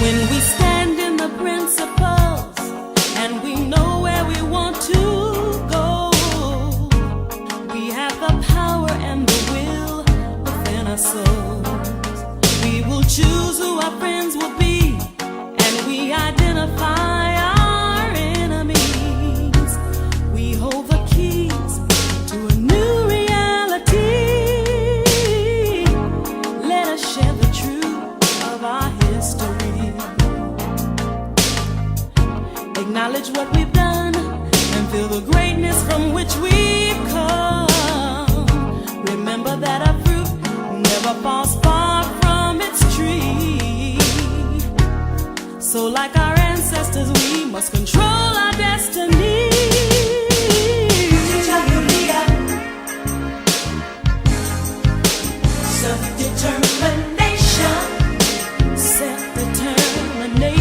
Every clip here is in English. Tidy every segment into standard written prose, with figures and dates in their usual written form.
When we stand in the principles and we know where we want to go, we have the power and the will within our souls. We will choose who our friends will be, and we identify our enemies. We hold the keys to a new reality. Let us share the truth of our history. Acknowledge what we've done and feel the greatness from which we've come. Remember that a fruit never falls far from its tree. So like our ancestors, we must control our destiny. Self-determination. Self-determination. Self-determination.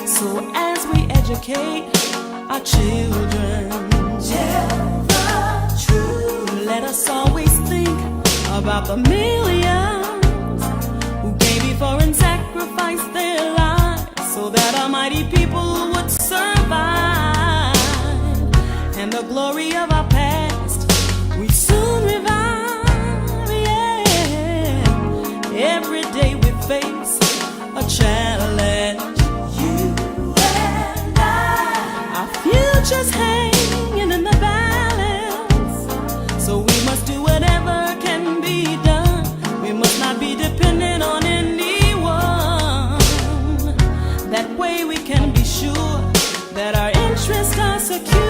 So as we educate our children, tell the truth. Let us always think about the millions who gave before and sacrificed their lives so that our mighty people would survive. And the glory of our past we soon revive, yeah. Every day we face a challenge. You and I, our future's hanging in the balance. So we must do whatever can be done. We must not be dependent on anyone. That way we can be sure that our interests are secure.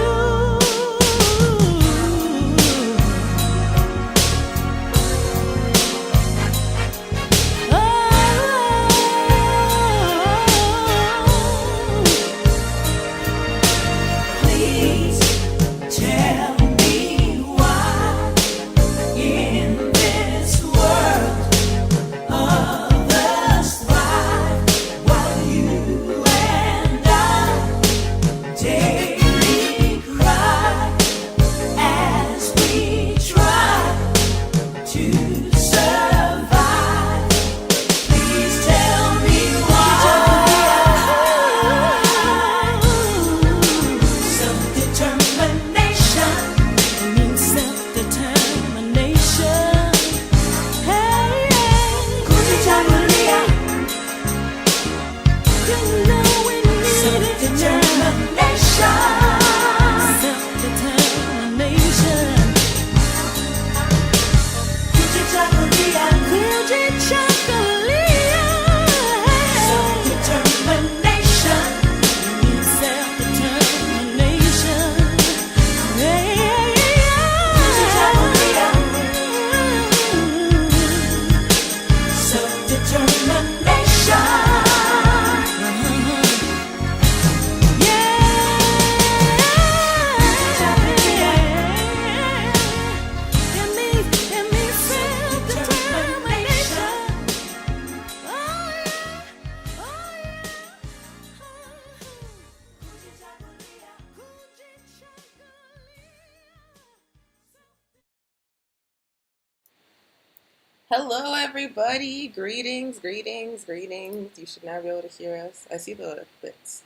Hello, everybody. Greetings, greetings, greetings. You should now be able to hear us. I see the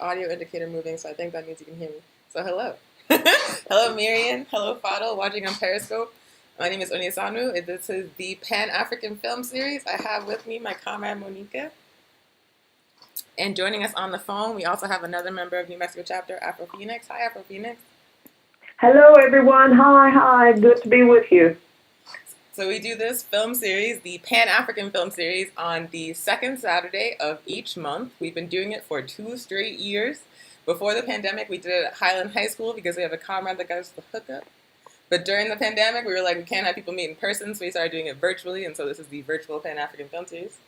audio indicator moving, so I think that means you can hear me. So hello. Hello, Miriam. Hello, Fadl, watching on Periscope. My name is Onyesanu. This is the Pan-African Film Series. I have with me my comrade, Monica. And joining us on the phone, we also have another member of New Mexico Chapter, Afro Phoenix. Hi, Afro Phoenix. Hello, everyone. Hi. Good to be with you. So we do this film series, the Pan-African Film Series, on the second Saturday of each month. We've been doing it for 2 straight years. Before the pandemic, we did it at Highland High School because we have a comrade that got us the hookup. But during the pandemic, we were like, we can't have people meet in person, so we started doing it virtually, and so this is the virtual Pan-African Film Series.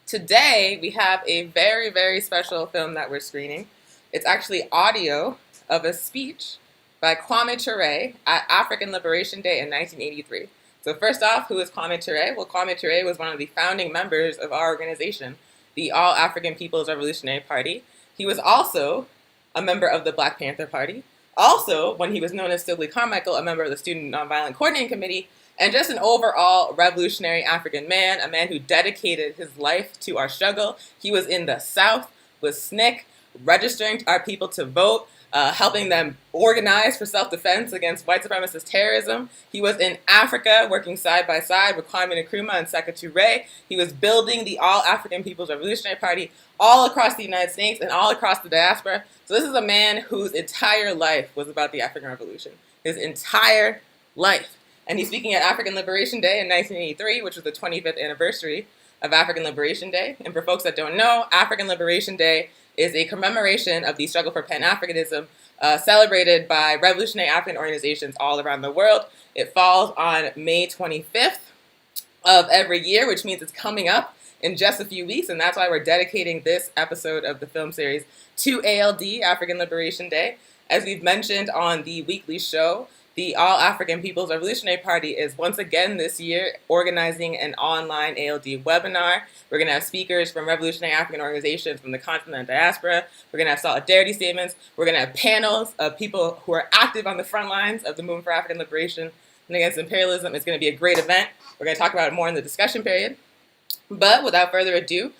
Today, we have a very, very special film that we're screening. It's actually audio of a speech by Kwame Toure at African Liberation Day in 1983. So first off, who is Kwame Toure? Well, Kwame Toure was one of the founding members of our organization. the All African People's Revolutionary Party. He was also a member of the Black Panther Party. Also, when he was known as Stokely Carmichael, a member of the Student Nonviolent Coordinating Committee, and just an overall revolutionary African man, a man who dedicated his life to our struggle. He was in the South with SNCC, registering our people to vote, helping them organize for self-defense against white supremacist terrorism. He was in Africa working side by side with Kwame Nkrumah and Ture. He was building the All-African People's Revolutionary Party all across the United States and all across the diaspora. So this is a man whose entire life was about the African Revolution. His entire life. And he's speaking at African Liberation Day in 1983, which was the 25th anniversary of African Liberation Day. And for folks that don't know, African Liberation Day is a commemoration of the struggle for Pan-Africanism celebrated by revolutionary African organizations all around the world. It falls on May 25th of every year, which means it's coming up in just a few weeks, and that's why we're dedicating this episode of the film series to ALD, African Liberation Day. As we've mentioned on the weekly show, the All African People's Revolutionary Party is once again this year organizing an online ALD webinar. We're going to have speakers from revolutionary African organizations from the continent and diaspora. We're going to have solidarity statements. We're going to have panels of people who are active on the front lines of the movement for African liberation and against imperialism. It's going to be a great event. We're going to talk about it more in the discussion period. But without further ado,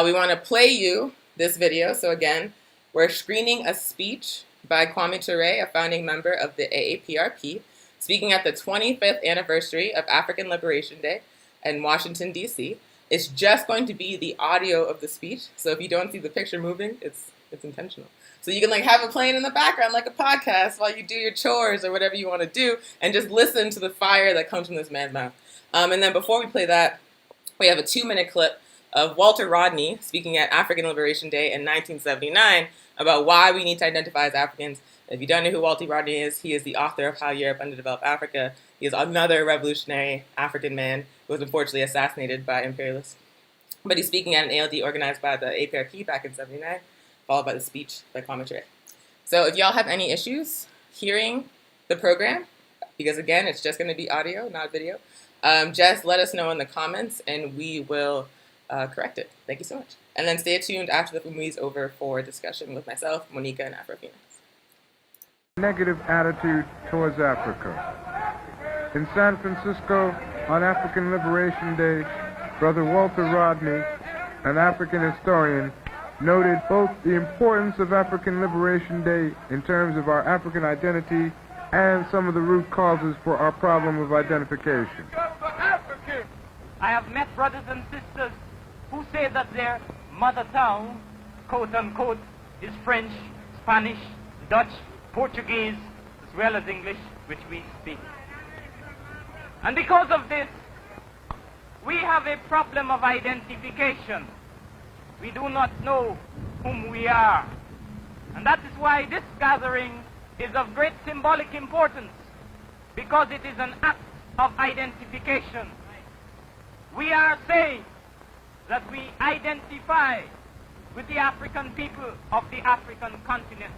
we want to play you this video. So again, we're screening a speech by Kwame Toure, a founding member of the AAPRP, speaking at the 25th anniversary of African Liberation Day in Washington, D.C. It's just going to be the audio of the speech, so if you don't see the picture moving, it's intentional. So you can have it playing in the background like a podcast while you do your chores or whatever you want to do, and just listen to the fire that comes from this man's mouth. And then before we play that, we have a 2-minute clip of Walter Rodney speaking at African Liberation Day in 1979 about why we need to identify as Africans. If you don't know who Walter Rodney is, he is the author of How Europe Underdeveloped Africa. He is another revolutionary African man who was unfortunately assassinated by imperialists. But he's speaking at an ALD organized by the APRP back in 79, followed by the speech by Kwame Toure. So if y'all have any issues hearing the program, because again, it's just going to be audio, not video, just let us know in the comments and we will correct it. Thank you so much. And then stay tuned after the movie is over for discussion with myself, Monica, and Afro-Phoenix. Negative attitude towards Africa. In San Francisco, on African Liberation Day, Brother Walter Rodney, an African historian, noted both the importance of African Liberation Day in terms of our African identity and some of the root causes for our problem of identification. I have met brothers and sisters who say that their mother tongue, quote unquote, is French, Spanish, Dutch, Portuguese, as well as English, which we speak. And because of this, we have a problem of identification. We do not know whom we are. And that is why this gathering is of great symbolic importance, because it is an act of identification. We are saying that we identify with the African people of the African continent.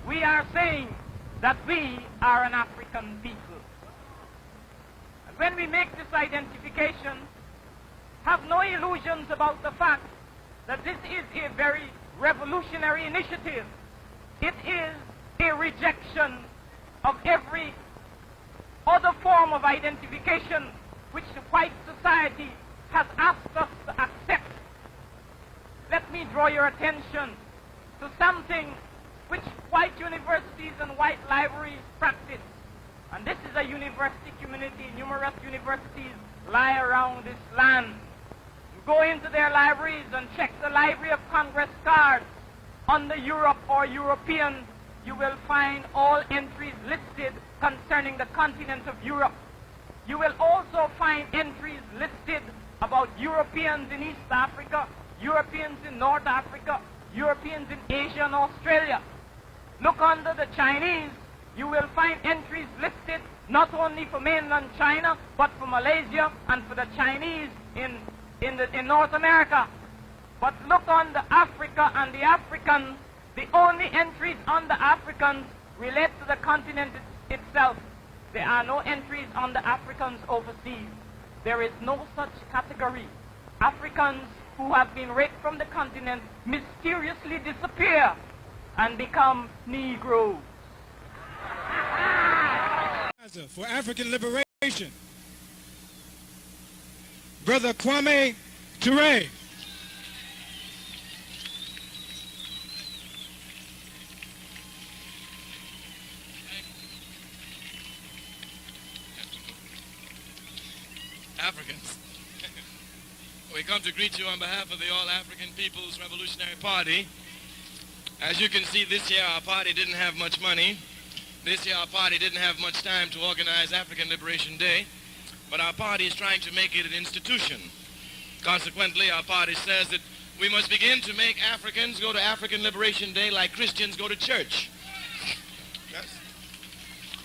We are saying that we are an African people. And when we make this identification, have no illusions about the fact that this is a very revolutionary initiative. It is a rejection of every other form of identification which the white society has asked us to accept. Let me draw your attention to something which white universities and white libraries practice. And this is a university community. Numerous universities lie around this land. You go into their libraries and check the Library of Congress cards. Under Europe or European, you will find all entries listed concerning the continent of Europe. You will also find entries listed about Europeans in East Africa, Europeans in North Africa, Europeans in Asia and Australia. Look under the Chinese, you will find entries listed not only for mainland China, but for Malaysia and for the Chinese in North America. But look on the Africa and the Africans, the only entries on the Africans relate to the continent itself. There are no entries on the Africans overseas. There is no such category. Africans who have been raped from the continent mysteriously disappear and become Negroes. For African liberation, Brother Kwame Toure. Africans, we come to greet you on behalf of the All-African People's Revolutionary Party. As you can see, this year our party didn't have much money. This year our party didn't have much time to organize African Liberation Day, but our party is trying to make it an institution. Consequently, our party says that we must begin to make Africans go to African Liberation Day like Christians go to church. Yes.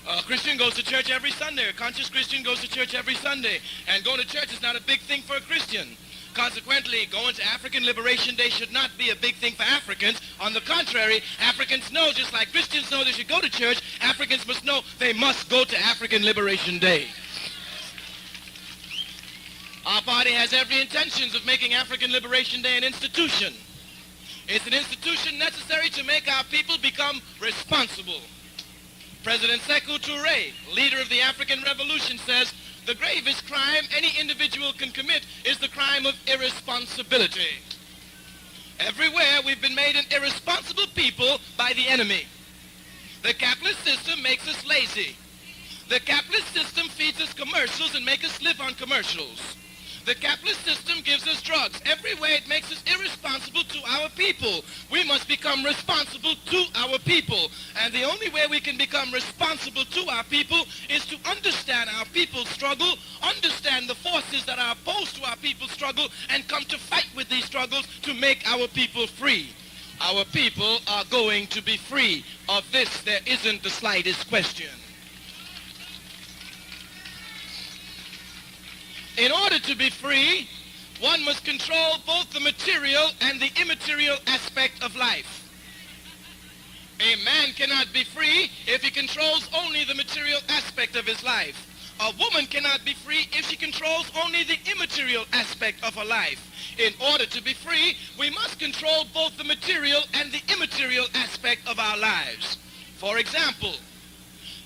A Christian goes to church every Sunday. A conscious Christian goes to church every Sunday. And going to church is not a big thing for a Christian. Consequently, going to African Liberation Day should not be a big thing for Africans. On the contrary, Africans know, just like Christians know they should go to church, Africans must know they must go to African Liberation Day. Our party has every intention of making African Liberation Day an institution. It's an institution necessary to make our people become responsible. President Sekou Ture, leader of the African Revolution, says, "The gravest crime any individual can commit is the crime of irresponsibility." Everywhere we've been made an irresponsible people by the enemy. The capitalist system makes us lazy. The capitalist system feeds us commercials and makes us live on commercials. The capitalist system gives us drugs. Everywhere it makes us irresponsible to our people. We must become responsible to our people. And the only way we can become responsible to our people is to understand our people's struggle, understand the forces that are opposed to our people's struggle, and come to fight with these struggles to make our people free. Our people are going to be free. Of this, there isn't the slightest question. In order to be free, one must control both the material and the immaterial aspect of life. A man cannot be free if he controls only the material aspect of his life. A woman cannot be free if she controls only the immaterial aspect of her life. In order to be free, we must control both the material and the immaterial aspect of our lives. For example,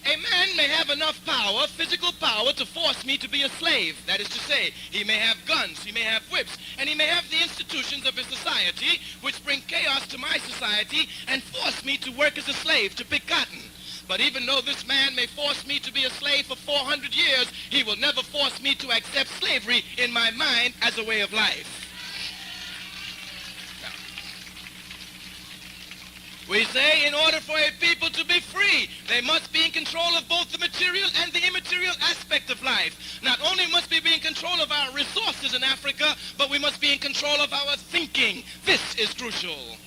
a man may have enough power, physical power, to force me to be a slave. That is to say, he may have guns, he may have whips, and he may have the institutions of his society which bring chaos to my society and force me to work as a slave, to pick cotton. But even though this man may force me to be a slave for 400 years, he will never force me to accept slavery in my mind as a way of life. We say in order for a people to be free, they must be in control of both the material and the immaterial aspect of life. Not only must we be in control of our resources in Africa, but we must be in control of our thinking. This is crucial.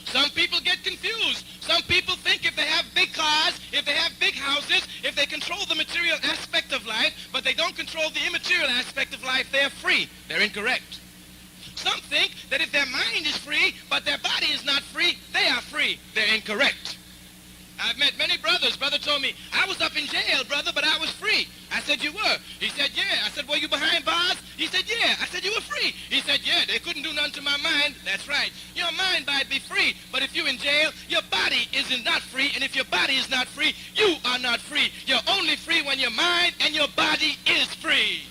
Some people get confused. Some people think if they have big cars, if they have big houses, if they control the material aspect of life, but they don't control the immaterial aspect of life, they're free. They're incorrect. Some think that if their mind is free, but their body is not free, they are free. They're incorrect. I've met many brothers. Brother told me, I was up in jail, brother, but I was free. I said, you were? He said, yeah. I said, were you behind bars? He said, yeah. I said, you were free. He said, yeah, they couldn't do nothing to my mind. That's right. Your mind might be free, but if you're in jail, your body is not free, and if your body is not free, you are not free. You're only free when your mind and your body is free.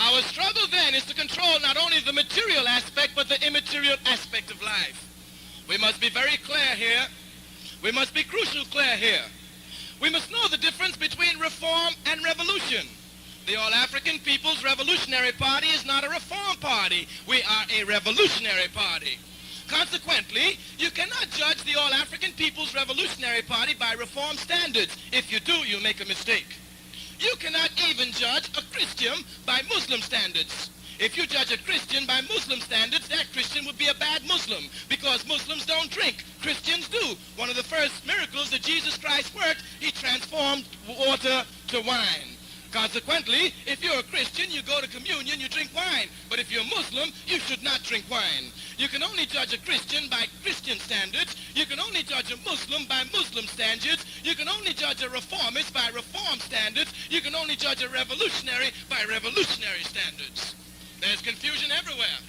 Our struggle then is to control not only the material aspect, but the immaterial aspect of life. We must be very clear here. We must be crucial clear here. We must know the difference between reform and revolution. The All-African People's Revolutionary Party is not a reform party. We are a revolutionary party. Consequently, you cannot judge the All-African People's Revolutionary Party by reform standards. If you do, you make a mistake. You cannot even judge a Christian by Muslim standards. If you judge a Christian by Muslim standards, that Christian would be a bad Muslim, because Muslims don't drink. Christians do. One of the first miracles that Jesus Christ worked, he transformed water to wine. Consequently, if you're a Christian, you go to communion, you drink wine. But if you're a Muslim, you should not drink wine. You can only judge a Christian by Christian standards. You can only judge a Muslim by Muslim standards. You can only judge a reformist by reform standards. You can only judge a revolutionary by revolutionary standards. There's confusion everywhere.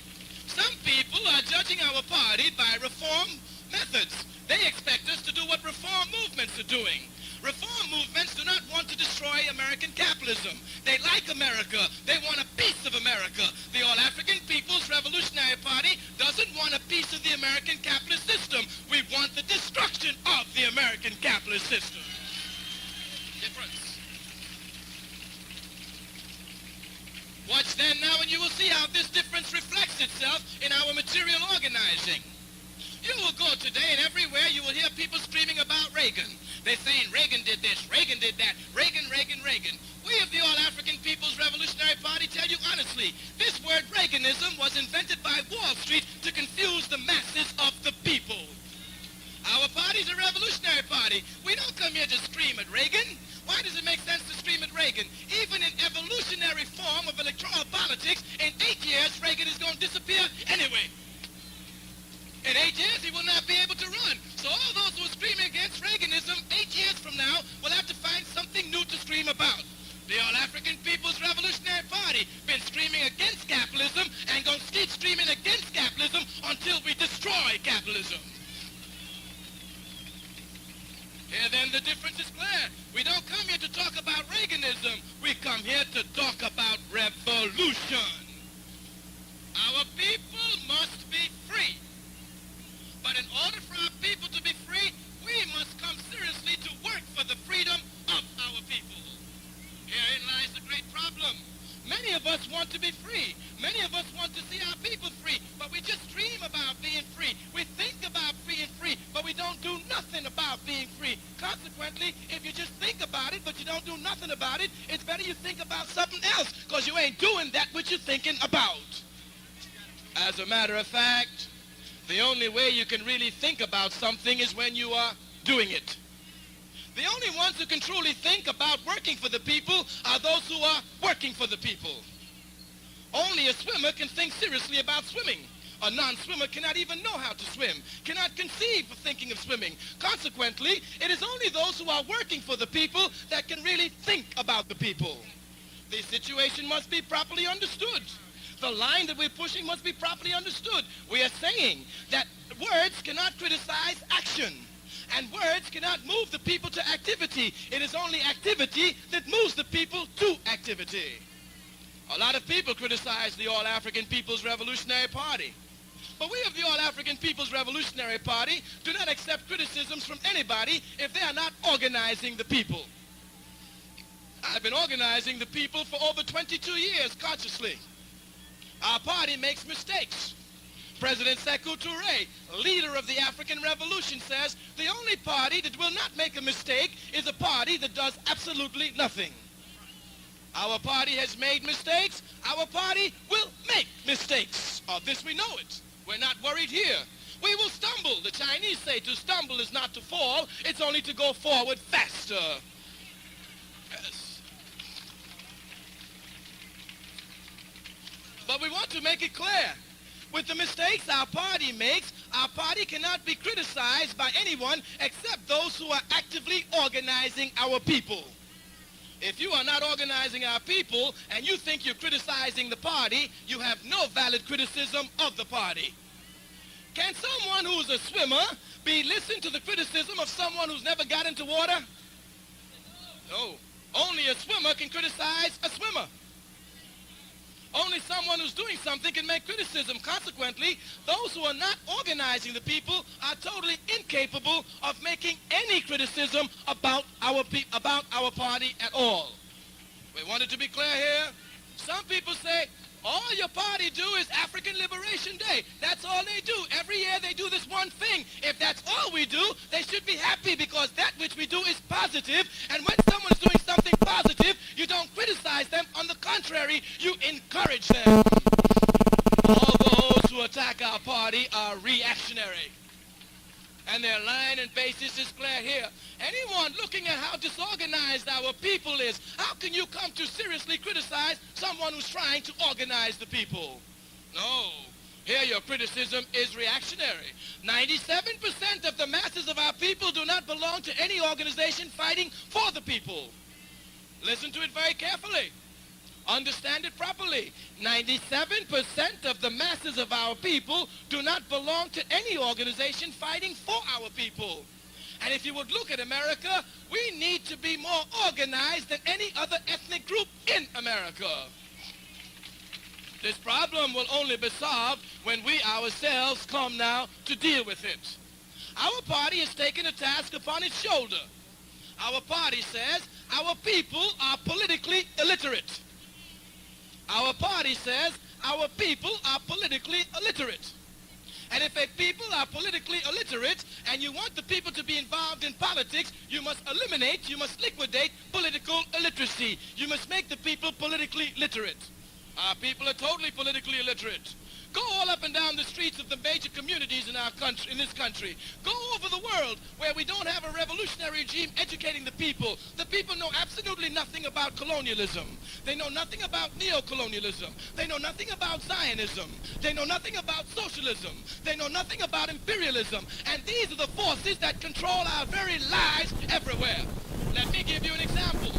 Some people are judging our party by reform methods. They expect us to do what reform movements are doing. Reform movements do not want to destroy American capitalism. They like America. They want a piece of America. The All-African People's Revolutionary Party doesn't want a piece of the American capitalist system. We want the destruction of the American capitalist system. Difference. Watch then now and you will see how this difference reflects itself in our material organizing. You will go today and everywhere you will hear people screaming about Reagan. They're saying Reagan did this, Reagan did that, Reagan, Reagan, Reagan. We of the All-African People's Revolutionary Party tell you honestly, this word Reaganism was invented by Wall Street to confuse the masses of the people. Our party's a revolutionary party. We don't come here to scream at Reagan. Why does it make sense to scream at Reagan? Even in evolutionary form of electoral politics, in 8 years, Reagan is going to disappear anyway. In 8 years, he will not be able to run. So all those who are screaming against Reaganism 8 years from now will have to find something new to scream about. The All-African People's Revolutionary Party been screaming against capitalism and going to keep screaming against capitalism until we destroy capitalism. Here then the difference is clear. We don't come here to talk about Reaganism. We come here to talk about revolution. Our people must be free. But in order for our people to be free, we must come seriously to work for the freedom of our people. Herein lies the great problem. Many of us want to be free. Many of us want to see our people free, but we just dream about being free. We think about being free, but we don't do nothing about being free. Consequently, if you just think about it, but you don't do nothing about it, it's better you think about something else, because you ain't doing that which you're thinking about. As a matter of fact, the only way you can really think about something is when you are doing it. The only ones who can truly think about working for the people are those who are working for the people. Only a swimmer can think seriously about swimming. A non-swimmer cannot even know how to swim, cannot conceive of thinking of swimming. Consequently, it is only those who are working for the people that can really think about the people. The situation must be properly understood. The line that we're pushing must be properly understood. We are saying that words cannot criticize action, and words cannot move the people to activity. It is only activity that moves the people to activity. A lot of people criticize the All-African People's Revolutionary Party. But we of the All-African People's Revolutionary Party do not accept criticisms from anybody if they are not organizing the people. I've been organizing the people for over 22 years consciously. Our party makes mistakes. President Sekou Ture, leader of the African Revolution, says the only party that will not make a mistake is a party that does absolutely nothing. Our party has made mistakes. Our party will make mistakes. Of this we know it. We're not worried here. We will stumble. The Chinese say to stumble is not to fall. It's only to go forward faster. Yes. But we want to make it clear. With the mistakes our party makes, our party cannot be criticized by anyone except those who are actively organizing our people. If you are not organizing our people and you think you're criticizing the party, you have no valid criticism of the party. Can someone who's a swimmer listen to the criticism of someone who's never got into water? No. Only a swimmer can criticize a swimmer. Only someone who's doing something can make criticism. Consequently, those who are not organizing the people are totally incapable of making any criticism about our party at all. We want it to be clear here. Some people say, all your party do is African Liberation Day. That's all they do. Every year they do this one thing. If that's all we do, they should be happy because that which we do is positive. And when someone's doing something positive, you don't criticize them. On the contrary, you encourage them. All those who attack our party are reactionary. And their line and basis is clear here. Anyone looking at how disorganized our people is, how can you come to seriously criticize someone who's trying to organize the people? No. Here your criticism is reactionary. 97% of the masses of our people do not belong to any organization fighting for the people. Listen to it very carefully. Understand it properly. 97% of the masses of our people do not belong to any organization fighting for our people. And if you would look at America, we need to be more organized than any other ethnic group in America. This problem will only be solved when we ourselves come now to deal with it. Our party has taken a task upon its shoulder. Our party says our people are politically illiterate. Our party says our people are politically illiterate. And if a people are politically illiterate and you want the people to be involved in politics, you must eliminate, you must liquidate political illiteracy. You must make the people politically literate. Our people are totally politically illiterate. Go all up and down the streets of the major communities in our country, in this country. Go over the world where we don't have a revolutionary regime educating the people. The people know absolutely nothing about colonialism. They know nothing about neocolonialism. They know nothing about Zionism. They know nothing about socialism. They know nothing about imperialism. And these are the forces that control our very lives everywhere. Let me give you an example.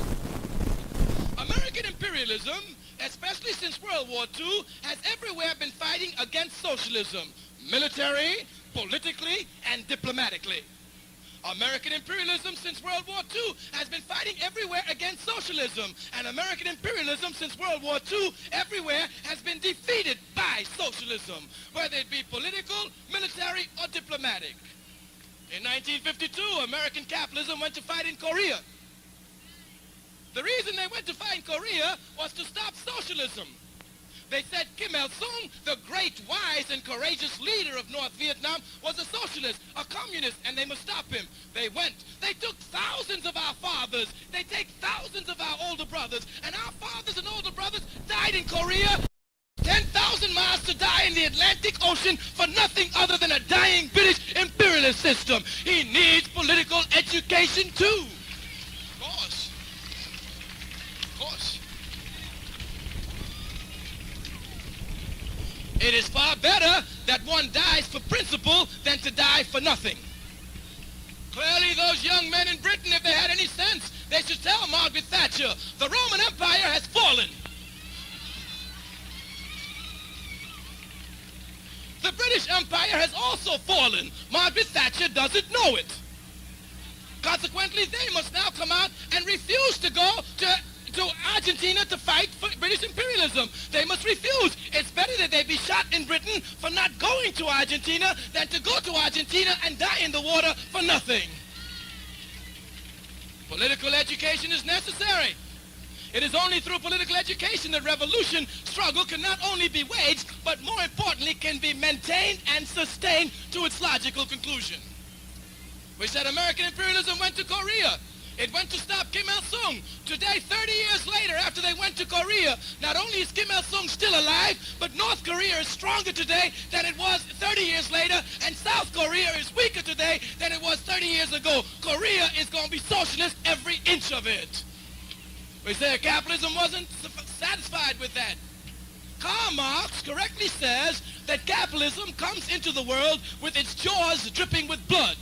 American imperialism, especially since World War II, has everywhere been fighting against socialism, military, politically, and diplomatically. American imperialism since World War II has been fighting everywhere against socialism, and American imperialism since World War II everywhere has been defeated by socialism, whether it be political, military, or diplomatic. In 1952, American capitalism went to fight in Korea. The reason they went to fight in Korea was to stop socialism. They said Kim Il-sung, the great, wise, and courageous leader of North Vietnam, was a socialist, a communist, and they must stop him. They went. They took thousands of our fathers. They take thousands of our older brothers. And our fathers and older brothers died in Korea, 10,000 miles to die in the Atlantic Ocean for nothing other than a dying British imperialist system. He needs political education, too. Of course. It is far better that one dies for principle than to die for nothing. Clearly, those young men in Britain, if they had any sense, they should tell Margaret Thatcher, the Roman Empire has fallen. The British Empire has also fallen. Margaret Thatcher doesn't know it. Consequently, they must now come out and refuse to go to Argentina to fight for British imperialism. They must refuse. It's better that they be shot in Britain for not going to Argentina than to go to Argentina and die in the water for nothing. Political education is necessary. It is only through political education that revolution struggle can not only be waged, but more importantly can be maintained and sustained to its logical conclusion. We said American imperialism went to Korea. It went to stop Kim Il-sung. Today, 30 years later, after they went to Korea, not only is Kim Il-sung still alive, but North Korea is stronger today than it was 30 years later, and South Korea is weaker today than it was 30 years ago. Korea is going to be socialist, every inch of it. We say capitalism wasn't satisfied with that. Karl Marx correctly says that capitalism comes into the world with its jaws dripping with blood.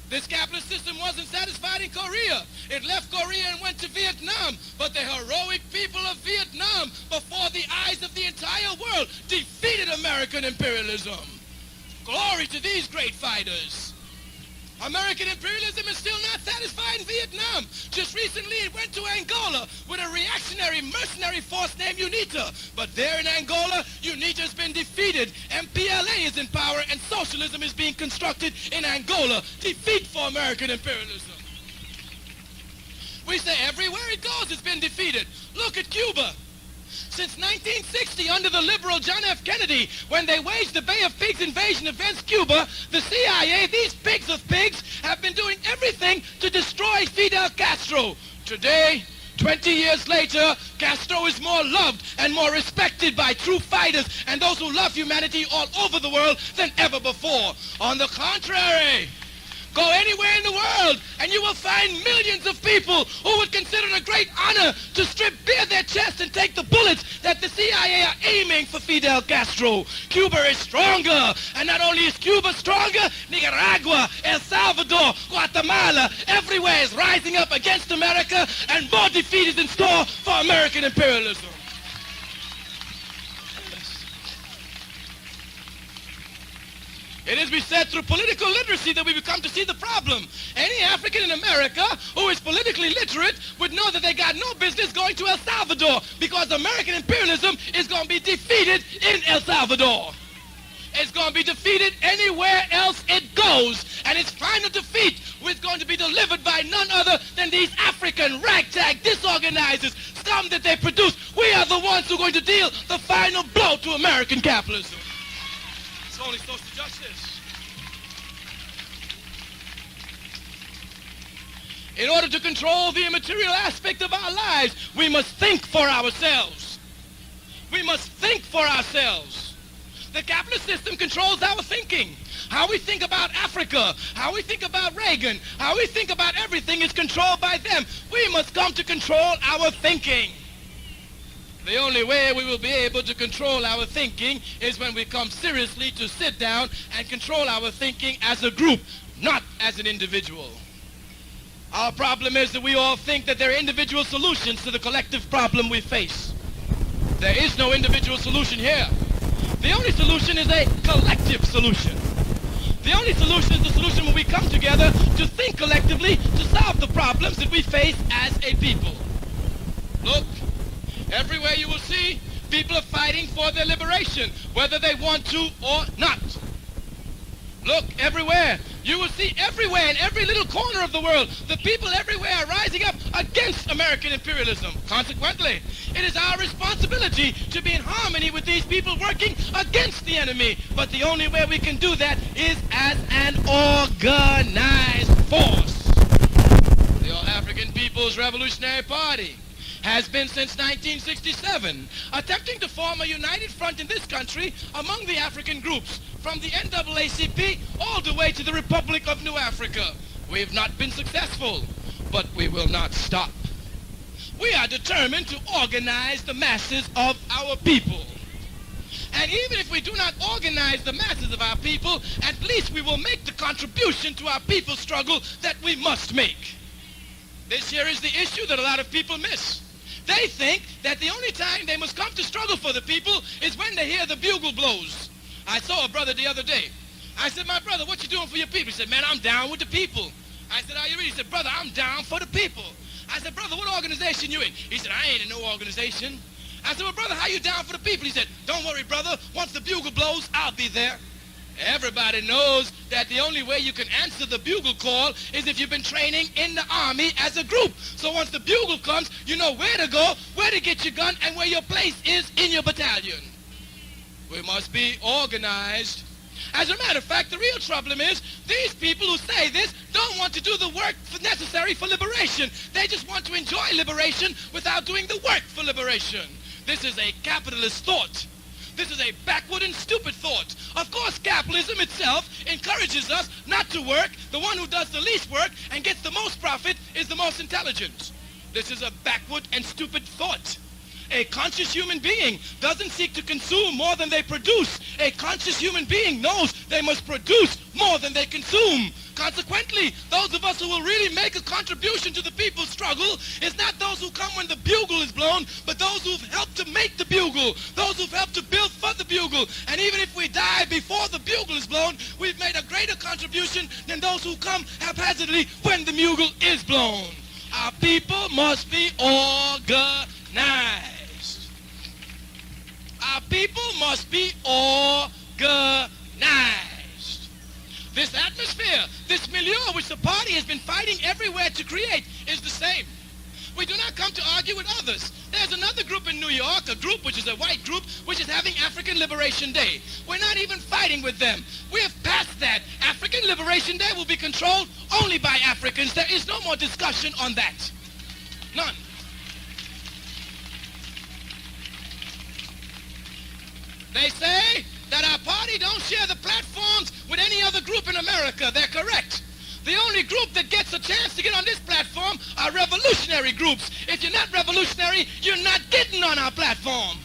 This capitalist system wasn't satisfied in Korea. It left Korea and went to Vietnam. But the heroic people of Vietnam, before the eyes of the entire world, defeated American imperialism. Glory to these great fighters. American imperialism is still not satisfied in Vietnam. Just recently it went to Angola with a reactionary mercenary force named UNITA. But there in Angola, UNITA has been defeated. MPLA is in power and socialism is being constructed in Angola. Defeat for American imperialism. We say everywhere it goes it's been defeated. Look at Cuba. Since 1960, under the liberal John F. Kennedy, when they waged the Bay of Pigs invasion against Cuba, the CIA, these pigs of pigs, have been doing everything to destroy Fidel Castro. Today, 20 years later, Castro is more loved and more respected by true fighters and those who love humanity all over the world than ever before. On the contrary, go anywhere in the world and you will find millions of people who would consider it a great honor to strip bare their chest and take the bullets that the CIA CIA are aiming for Fidel Castro. Cuba is stronger. And not only is Cuba stronger, Nicaragua, El Salvador, Guatemala, everywhere is rising up against America, and more defeat is in store for American imperialism. It is, we said, through political literacy that we become to see the problem. Any African in America who is politically literate would know that they got no business going to El Salvador, because American imperialism is going to be defeated in El Salvador. It's going to be defeated anywhere else it goes. And its final defeat is going to be delivered by none other than these African ragtag disorganizers, scum that they produce. We are the ones who are going to deal the final blow to American capitalism. It's only social justice. In order to control the immaterial aspect of our lives, we must think for ourselves. We must think for ourselves. The capitalist system controls our thinking. How we think about Africa, how we think about Reagan, how we think about everything is controlled by them. We must come to control our thinking. The only way we will be able to control our thinking is when we come seriously to sit down and control our thinking as a group, not as an individual. Our problem is that we all think that there are individual solutions to the collective problem we face. There is no individual solution here. The only solution is a collective solution. The only solution is the solution when we come together to think collectively to solve the problems that we face as a people. Look, everywhere you will see, people are fighting for their liberation, whether they want to or not. Look, everywhere. You will see everywhere, in every little corner of the world, the people everywhere are rising up against American imperialism. Consequently, it is our responsibility to be in harmony with these people working against the enemy. But the only way we can do that is as an organized force. The All-African People's Revolutionary Party has been since 1967 attempting to form a united front in this country among the African groups, from the NAACP all the way to the Republic of New Africa. We have not been successful, but we will not stop. We are determined to organize the masses of our people. And even if we do not organize the masses of our people, at least we will make the contribution to our people's struggle that we must make. This here is the issue that a lot of people miss. They think that the only time they must come to struggle for the people is when they hear the bugle blows. I saw a brother the other day. I said, my brother, what you doing for your people? He said, man, I'm down with the people. I said, are you ready? He said, brother, I'm down for the people. I said, brother, what organization you in? He said, I ain't in no organization. I said, well, brother, how you down for the people? He said, don't worry, brother. Once the bugle blows, I'll be there. Everybody knows that the only way you can answer the bugle call is if you've been training in the army as a group. So once the bugle comes, you know where to go, where to get your gun, and where your place is in your battalion. We must be organized. As a matter of fact, the real problem is these people who say this don't want to do the work necessary for liberation. They just want to enjoy liberation without doing the work for liberation. This is a capitalist thought. This is a backward and stupid thought. Of course, capitalism itself encourages us not to work. The one who does the least work and gets the most profit is the most intelligent. This is a backward and stupid thought. A conscious human being doesn't seek to consume more than they produce. A conscious human being knows they must produce more than they consume. Consequently, those of us who will really make a contribution to the people's struggle is not those who come when the bugle is blown, but those who've helped to make the bugle, those who've helped to build for the bugle. And even if we die before the bugle is blown, we've made a greater contribution than those who come haphazardly when the bugle is blown. Our people must be organized. Our people must be organized. This atmosphere, this milieu which the party has been fighting everywhere to create is the same. We do not come to argue with others. There's another group in New York, a group which is a white group, which is having African Liberation Day. We're not even fighting with them. We have passed that. African Liberation Day will be controlled only by Africans. There is no more discussion on that. None. They say that our party don't share the platforms with any other group in America. They're correct. The only group that gets a chance to get on this platform are revolutionary groups. If you're not revolutionary, you're not getting on our platform.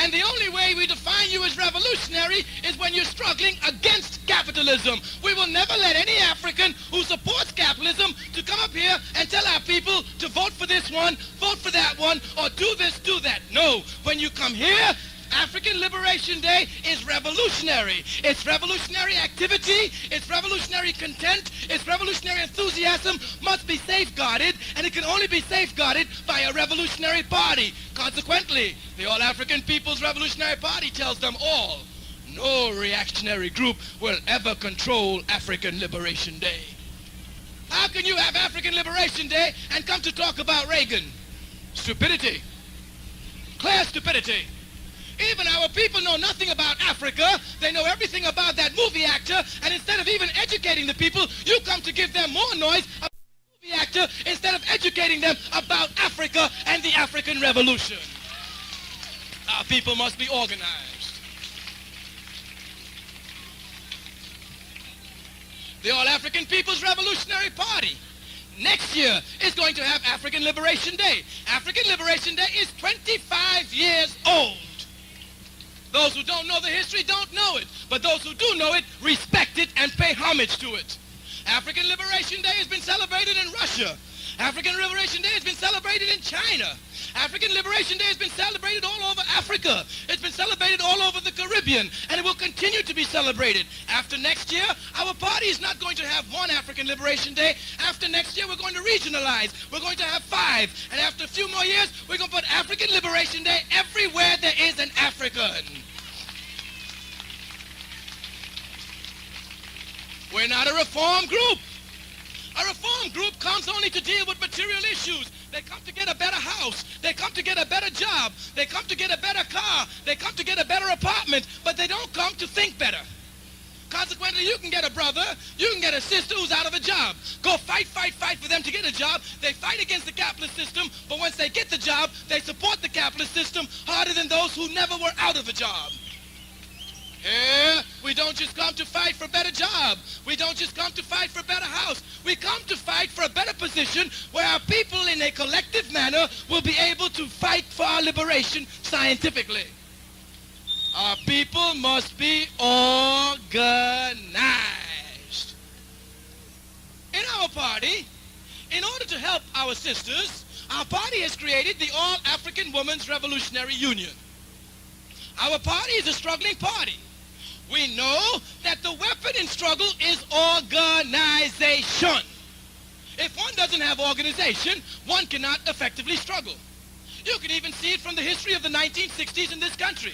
And the only way we define you as revolutionary is when you're struggling against capitalism. We will never let any African who supports capitalism to come up here and tell our people to vote for this one, vote for that one, or do this, do that. No. When you come here, African Liberation Day is revolutionary. It's revolutionary activity, it's revolutionary content, it's revolutionary enthusiasm must be safeguarded, and it can only be safeguarded by a revolutionary party. Consequently, the All-African People's Revolutionary Party tells them all, no reactionary group will ever control African Liberation Day. How can you have African Liberation Day and come to talk about Reagan? Stupidity. Clear stupidity. Even our people know nothing about Africa. They know everything about that movie actor, and instead of even educating the people, you come to give them more noise about the movie actor instead of educating them about Africa and the African Revolution. Our people must be organized. The All-African People's Revolutionary Party next year is going to have African Liberation Day. African Liberation Day is 25 years old. Those who don't know the history don't know it, but those who do know it respect it and pay homage to it. African Liberation Day has been celebrated in Russia. African Liberation Day has been celebrated in China. African Liberation Day has been celebrated all over Africa. It's been celebrated all over the Caribbean, and it will continue to be celebrated. After next year, our party is not going to have one African Liberation Day. After next year, we're going to regionalize. We're going to have 5. And after a few more years, we're going to put African Liberation Day everywhere there is an African. We're not a reform group. A reform group comes only to deal with material issues. They come to get a better house. They come to get a better job. They come to get a better car. They come to get a better apartment, but they don't come to think better. Consequently, you can get a brother, you can get a sister who's out of a job. Go fight for them to get a job. They fight against the capitalist system, but once they get the job, they support the capitalist system harder than those who never were out of a job. Here, we don't just come to fight for a better job. We don't just come to fight for a better house. We come to fight for a better position where our people in a collective manner will be able to fight for our liberation scientifically. Our people must be organized. In our party, in order to help our sisters, our party has created the All-African Women's Revolutionary Union. Our party is a struggling party. We know that the weapon in struggle is organization. If one doesn't have organization, one cannot effectively struggle. You can even see it from the history of the 1960s in this country.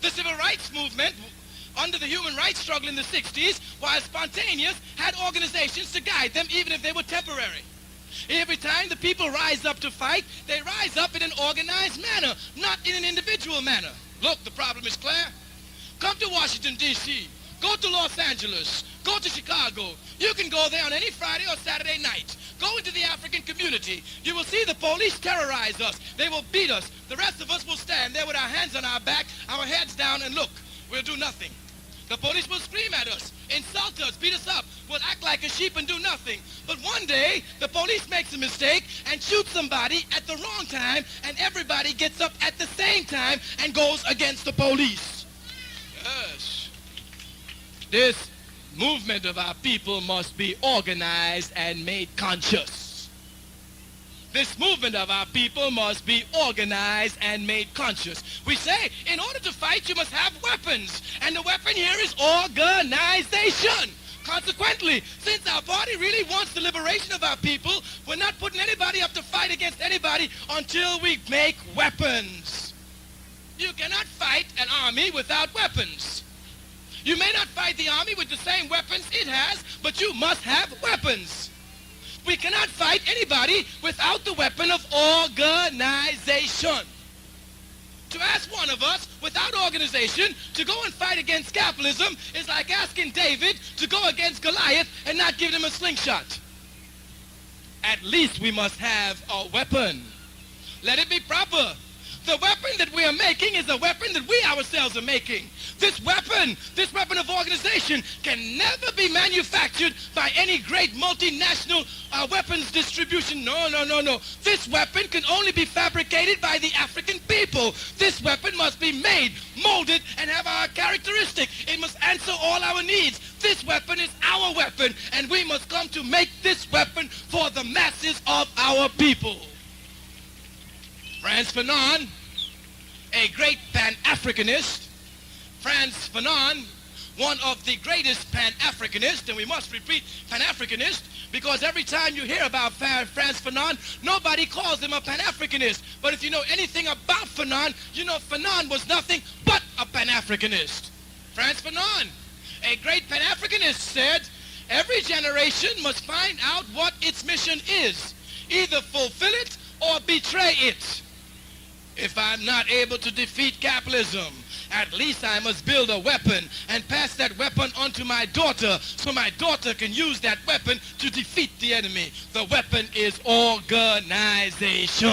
The civil rights movement under the human rights struggle in the 60s, while spontaneous, had organizations to guide them even if they were temporary. Every time the people rise up to fight, they rise up in an organized manner, not in an individual manner. Look, the problem is clear. Come to Washington, D.C. Go to Los Angeles. Go to Chicago. You can go there on any Friday or Saturday night. Go into the African community. You will see the police terrorize us. They will beat us. The rest of us will stand there with our hands on our back, our heads down, and look, we'll do nothing. The police will scream at us, insult us, beat us up. We'll act like a sheep and do nothing. But one day, the police makes a mistake and shoots somebody at the wrong time, and everybody gets up at the same time and goes against the police. Yes. This movement of our people must be organized and made conscious. This movement of our people must be organized and made conscious. We say, in order to fight, you must have weapons. And the weapon here is organization. Consequently, since our party really wants the liberation of our people, we're not putting anybody up to fight against anybody until we make weapons. You cannot fight an army without weapons. You may not fight the army with the same weapons it has, but you must have weapons. We cannot fight anybody without the weapon of organization. To ask one of us, without organization, to go and fight against capitalism is like asking David to go against Goliath and not give him a slingshot. At least we must have a weapon. Let it be proper. The weapon that we are making is a weapon that we ourselves are making. This weapon of organization can never be manufactured by any great multinational weapons distribution. No. This weapon can only be fabricated by the African people. people. This weapon must be made, molded, and have our characteristic. It must answer all our needs. This weapon is our weapon, and we must come to make this weapon for the masses of our people. Frantz Fanon, a great Pan-Africanist, Frantz Fanon, one of the greatest Pan-Africanists, and we must repeat Pan-Africanist, because every time you hear about Frantz Fanon, nobody calls him a Pan-Africanist. But if you know anything about Fanon, you know Fanon was nothing but a Pan-Africanist. Frantz Fanon, a great Pan-Africanist, said, every generation must find out what its mission is, either fulfill it or betray it. If I'm not able to defeat capitalism, at least I must build a weapon and pass that weapon on to my daughter so my daughter can use that weapon to defeat the enemy. The weapon is organization.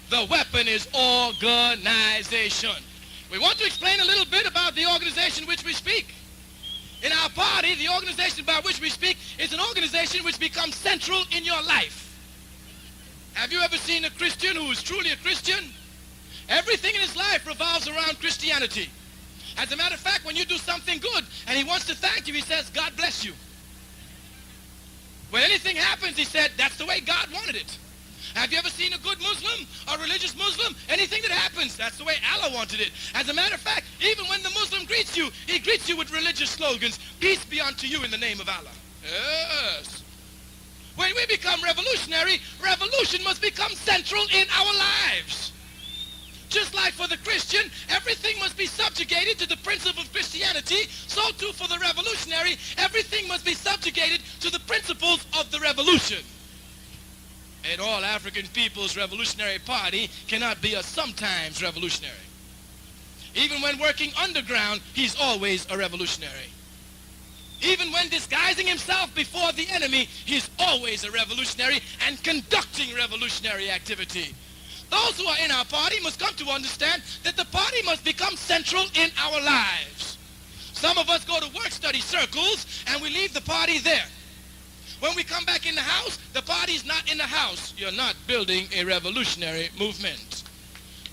The weapon is organization. We want to explain a little bit about the organization which we speak. In our party, the organization about which we speak is an organization which becomes central in your life. Have you ever seen a Christian who is truly a Christian? Everything in his life revolves around Christianity. As a matter of fact, when you do something good and he wants to thank you, he says, God bless you. When anything happens, he said, that's the way God wanted it. Have you ever seen a good Muslim, a religious Muslim? Anything that happens, that's the way Allah wanted it. As a matter of fact, even when the Muslim greets you, he greets you with religious slogans. Peace be unto you in the name of Allah. Yes. When we become revolutionary, revolution must become central in our lives. Just like for the Christian, everything must be subjugated to the principle of Christianity, so too for the revolutionary, everything must be subjugated to the principles of the revolution. And all African People's Revolutionary Party cannot be a sometimes revolutionary. Even when working underground, he's always a revolutionary. Even when disguising himself before the enemy, he's always a revolutionary and conducting revolutionary activity. Those who are in our party must come to understand that the party must become central in our lives. Some of us go to work-study circles and we leave the party there. When we come back in the house, the party's not in the house. You're not building a revolutionary movement.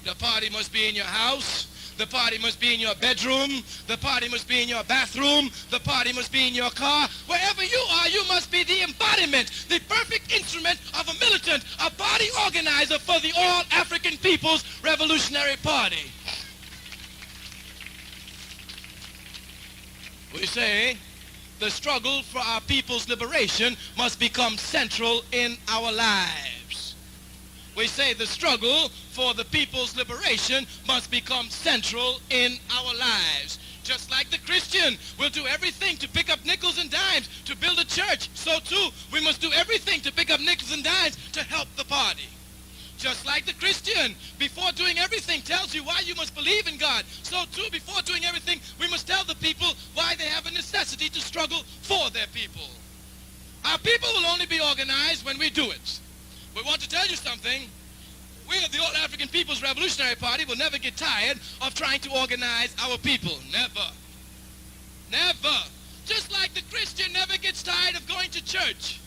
The party must be in your house. The party must be in your bedroom. The party must be in your bathroom. The party must be in your car. Wherever you are, you must be the embodiment, the perfect instrument of a militant, a party organizer for the All African People's Revolutionary Party. We say the struggle for our people's liberation must become central in our lives. We say the struggle for the people's liberation must become central in our lives. Just like the Christian will do everything to pick up nickels and dimes to build a church, so too we must do everything to pick up nickels and dimes to help the party. Just like the Christian, before doing everything, tells you why you must believe in God, so too before doing everything, we must tell the people why they have a necessity to struggle for their people. Our people will only be organized when we do it. We want to tell you something. We of the All African People's Revolutionary Party will never get tired of trying to organize our people. Never. Never. Just like the Christian never gets tired of going to church.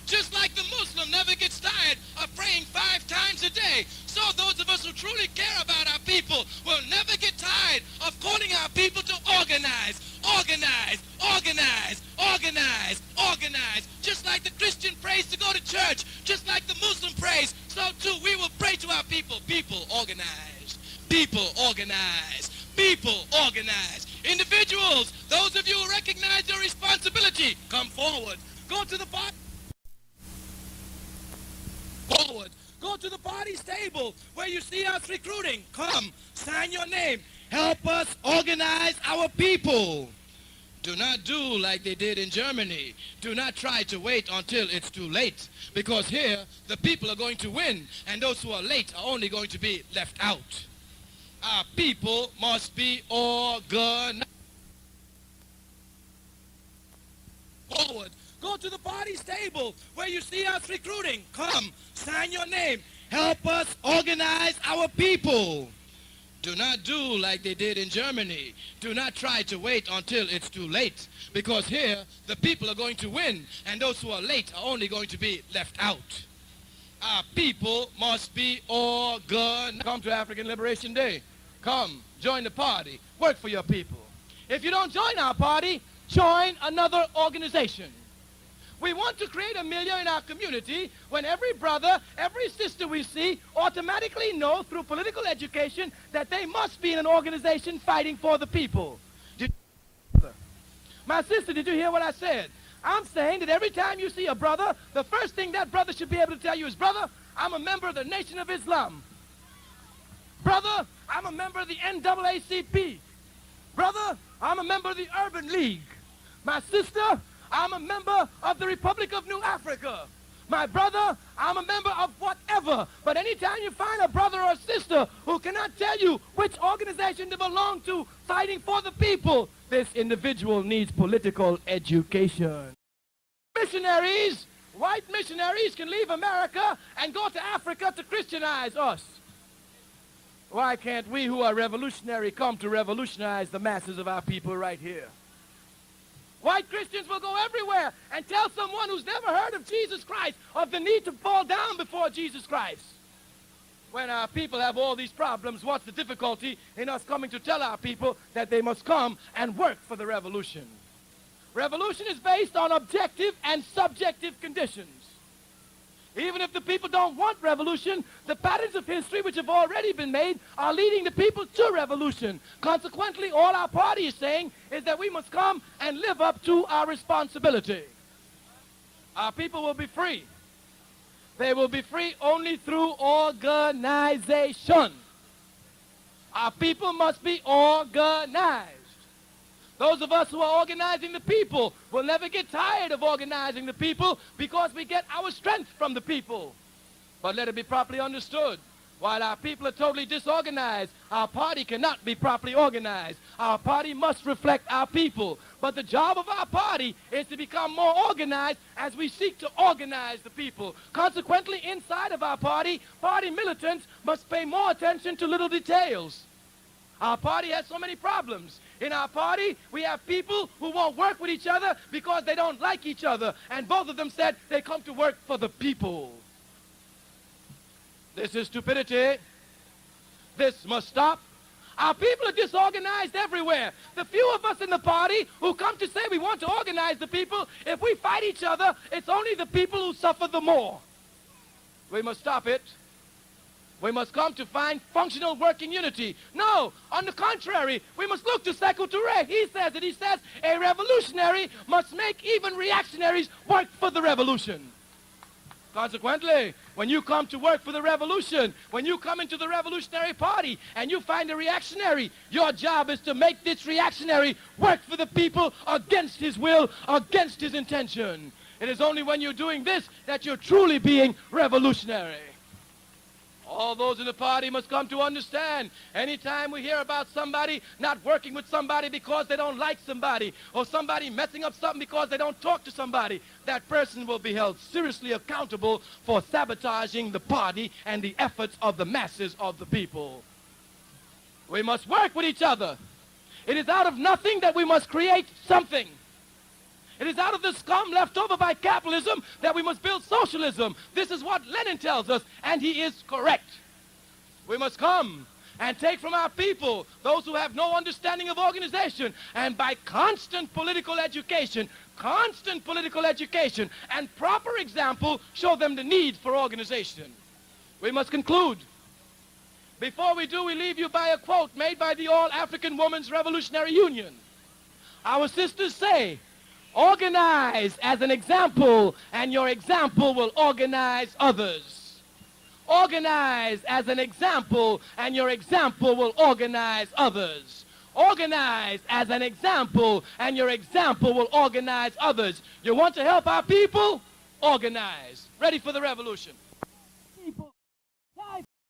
Just like the Muslim never gets tired of praying 5 times a day. So those of us who truly care about our people will never get tired of calling our people to organize, organize, organize, organize, organize. Just like the Christian prays to go to church, just like the Muslim prays, so too we will pray to our people. People organize, people organize, people organize. Individuals, those of you who recognize your responsibility, come forward. Go to the party. Forward. Go to the party's table where you see us recruiting. Come, sign your name. Help us organize our people. Do not do like they did in Germany. Do not try to wait until it's too late. Because here, the people are going to win, and those who are late are only going to be left out. Our people must be organized. Forward. Go to the party's table where you see us recruiting. Come, sign your name. Help us organize our people. Do not do like they did in Germany. Do not try to wait until it's too late. Because here, the people are going to win, and those who are late are only going to be left out. Our people must be organized. Come to African Liberation Day. Come, join the party. Work for your people. If you don't join our party, join another organization. We want to create a milieu in our community when every brother, every sister we see automatically know through political education that they must be in an organization fighting for the people. My sister, did you hear what I said? I'm saying that every time you see a brother, the first thing that brother should be able to tell you is, brother, I'm a member of the Nation of Islam. Brother, I'm a member of the NAACP. Brother, I'm a member of the Urban League. My sister, I'm a member of the Republic of New Africa. My brother, I'm a member of whatever. But anytime you find a brother or a sister who cannot tell you which organization they belong to fighting for the people, this individual needs political education. Missionaries, white missionaries can leave America and go to Africa to Christianize us. Why can't we who are revolutionary come to revolutionize the masses of our people right here? White Christians will go everywhere and tell someone who's never heard of Jesus Christ of the need to fall down before Jesus Christ. When our people have all these problems, what's the difficulty in us coming to tell our people that they must come and work for the revolution? Revolution is based on objective and subjective conditions. Even if the people don't want revolution, the patterns of history which have already been made are leading the people to revolution. Consequently, all our party is saying is that we must come and live up to our responsibility. Our people will be free. They will be free only through organization. Our people must be organized. Those of us who are organizing the people will never get tired of organizing the people because we get our strength from the people. But let it be properly understood. While our people are totally disorganized, our party cannot be properly organized. Our party must reflect our people. But the job of our party is to become more organized as we seek to organize the people. Consequently, inside of our party, party militants must pay more attention to little details. Our party has so many problems. In our party, we have people who won't work with each other because they don't like each other. And both of them said they come to work for the people. This is stupidity. This must stop. Our people are disorganized everywhere. The few of us in the party who come to say we want to organize the people, if we fight each other, it's only the people who suffer the more. We must stop it. We must come to find functional working unity. No, on the contrary, we must look to Kwame Toure. He says it. He says a revolutionary must make even reactionaries work for the revolution. Consequently, when you come to work for the revolution, when you come into the revolutionary party and you find a reactionary, your job is to make this reactionary work for the people against his will, against his intention. It is only when you're doing this that you're truly being revolutionary. All those in the party must come to understand, anytime we hear about somebody not working with somebody because they don't like somebody, or somebody messing up something because they don't talk to somebody, that person will be held seriously accountable for sabotaging the party and the efforts of the masses of the people. We must work with each other. It is out of nothing that we must create something. It is out of the scum left over by capitalism that we must build socialism. This is what Lenin tells us, and he is correct. We must come and take from our people, those who have no understanding of organization, and by constant political education and proper example, show them the need for organization. We must conclude. Before we do, we leave you by a quote made by the All-African Women's Revolutionary Union. Our sisters say, organize as an example, and your example will organize others. Organize as an example, and your example will organize others. Organize as an example, and your example will organize others. You want to help our people? Organize. Ready for the revolution.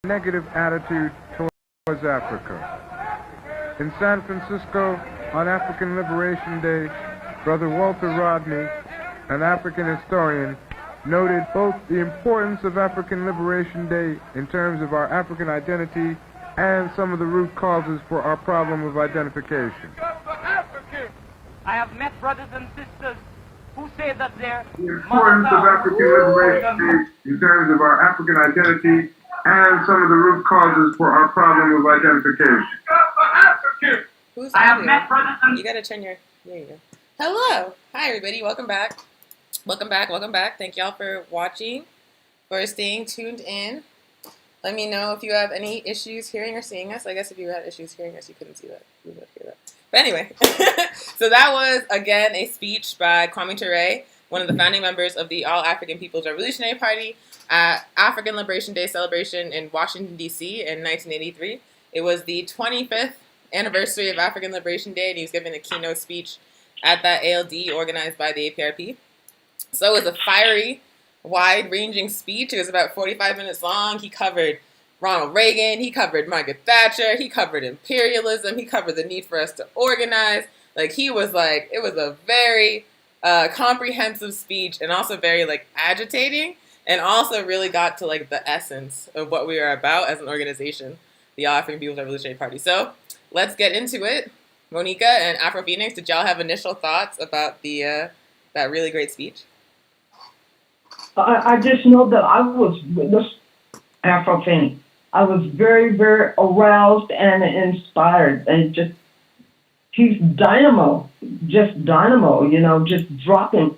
Negative attitude towards Africa. In San Francisco, on African Liberation Day, Brother Walter Rodney, an African historian, noted both the importance of African Liberation Day in terms of our African identity and some of the root causes for our problem of identification. I have met brothers and sisters who say that their The mother importance of tongue, African Liberation Day in terms of our African identity and some of the root causes for our problem of identification. Who's I have audio? met brothers and You gotta turn your. There you go. Hello, hi everybody. Welcome back. Welcome back. Welcome back. Thank y'all for watching, for staying tuned in. Let me know if you have any issues hearing or seeing us. I guess if you had issues hearing us, you couldn't see that. You would hear that. But anyway, so that was, again, a speech by Kwame Toure, one of the founding members of the All African People's Revolutionary Party, at African Liberation Day celebration in Washington, D.C. in 1983. It was the 25th anniversary of African Liberation Day, and he was giving a keynote speech at that ALD organized by the APRP. So it was a fiery, wide-ranging speech. It was about 45 minutes long. He covered Ronald Reagan. He covered Margaret Thatcher. He covered imperialism. He covered the need for us to organize. It was a very comprehensive speech, and also very, agitating, and also really got to, the essence of what we are about as an organization, the All African People's Revolutionary Party. So let's get into it. Monica and Afro Phoenix, did y'all have initial thoughts about that really great speech? I just know that I was this Afro-Phoenix. I was very, very aroused and inspired, and he's dynamo, just dropping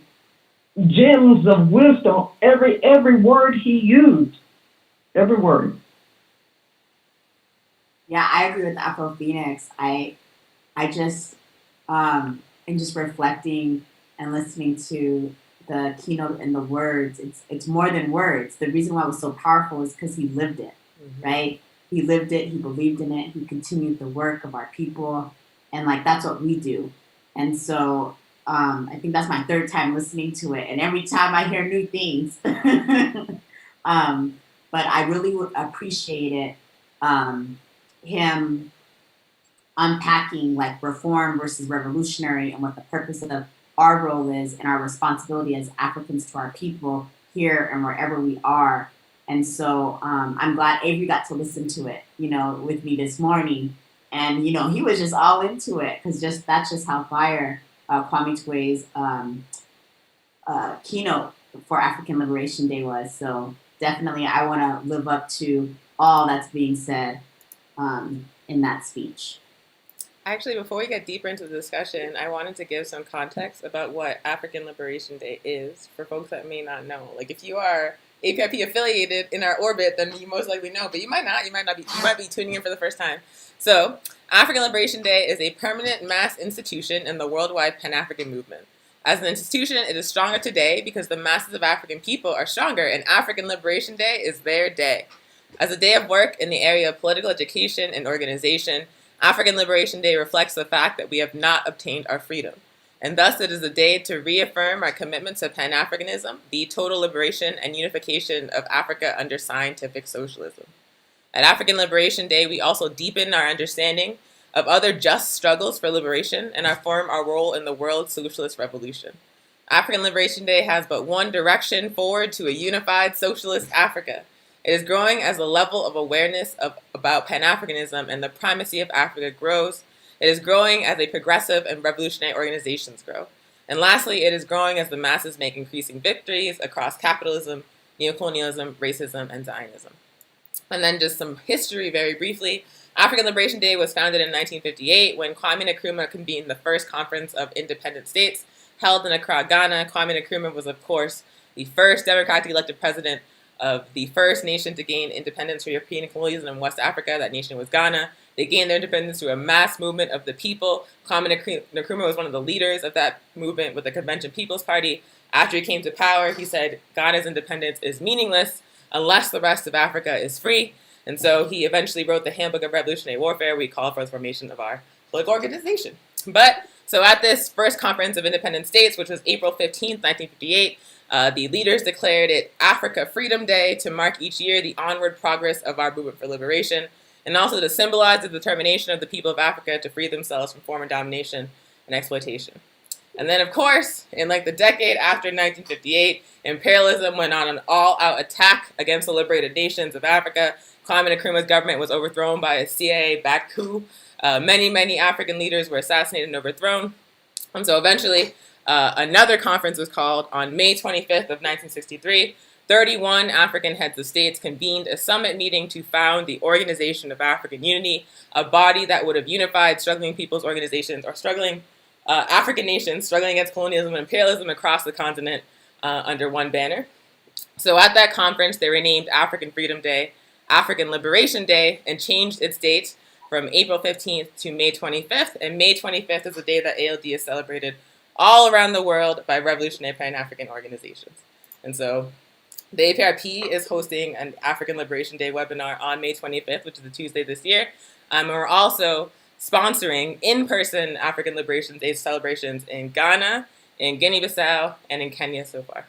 gems of wisdom. Every word he used, every word. Yeah, I agree with Afro Phoenix. I just in just reflecting and listening to the keynote and the words, it's more than words. The reason why it was so powerful is because he lived it, right? He lived it, he believed in it, he continued the work of our people, and that's what we do. And so I think that's my third time listening to it, and every time I hear new things. But I really appreciated him unpacking reform versus revolutionary, and what the purpose of our role is and our responsibility as Africans to our people here and wherever we are. And so I'm glad Avery got to listen to it, with me this morning. And, he was just all into it, because that's just how fire Kwame Toure's keynote for African Liberation Day was. So definitely I want to live up to all that's being said in that speech. Actually, before we get deeper into the discussion, I wanted to give some context about what African Liberation Day is for folks that may not know. If you are APRP affiliated in our orbit, then you most likely know, but you might not. You might be tuning in for the first time. So, African Liberation Day is a permanent mass institution in the worldwide Pan-African movement. As an institution, it is stronger today because the masses of African people are stronger, and African Liberation Day is their day. As a day of work in the area of political education and organization, African Liberation Day reflects the fact that we have not obtained our freedom, and thus it is a day to reaffirm our commitment to Pan-Africanism, the total liberation and unification of Africa under scientific socialism. At African Liberation Day, we also deepen our understanding of other just struggles for liberation and affirm our role in the world socialist revolution. African Liberation Day has but one direction forward to a unified socialist Africa. It is growing as the level of awareness about Pan-Africanism and the primacy of Africa grows. It is growing as a progressive and revolutionary organizations grow. And lastly, it is growing as the masses make increasing victories across capitalism, neocolonialism, racism, and Zionism. And then just some history very briefly. African Liberation Day was founded in 1958 when Kwame Nkrumah convened the first conference of independent states held in Accra, Ghana. Kwame Nkrumah was, of course, the first democratically elected president of the first nation to gain independence from European colonialism in West Africa. That nation was Ghana. They gained their independence through a mass movement of the people. Kwame Nkrumah was one of the leaders of that movement with the Convention People's Party. After he came to power, he said Ghana's independence is meaningless unless the rest of Africa is free. And so he eventually wrote the Handbook of Revolutionary Warfare. We call for the formation of our political organization. So at this first conference of independent states, which was April 15th, 1958, the leaders declared it Africa Freedom Day to mark each year the onward progress of our movement for liberation, and also to symbolize the determination of the people of Africa to free themselves from former domination and exploitation. And then, of course, in the decade after 1958, imperialism went on an all-out attack against the liberated nations of Africa. Kwame Nkrumah's government was overthrown by a CIA-backed coup. Many African leaders were assassinated and overthrown. And so eventually, Another conference was called on May 25th of 1963. 31 African heads of states convened a summit meeting to found the Organization of African Unity, a body that would have unified struggling people's organizations or struggling African nations struggling against colonialism and imperialism across the continent under one banner. So at that conference, they renamed African Freedom Day African Liberation Day and changed its date from April 15th to May 25th. And May 25th is the day that ALD is celebrated all around the world by revolutionary Pan-African organizations. And so the APRP is hosting an African Liberation Day webinar on May 25th, which is a Tuesday this year. And we're also sponsoring in-person African Liberation Day celebrations in Ghana, in Guinea-Bissau, and in Kenya so far.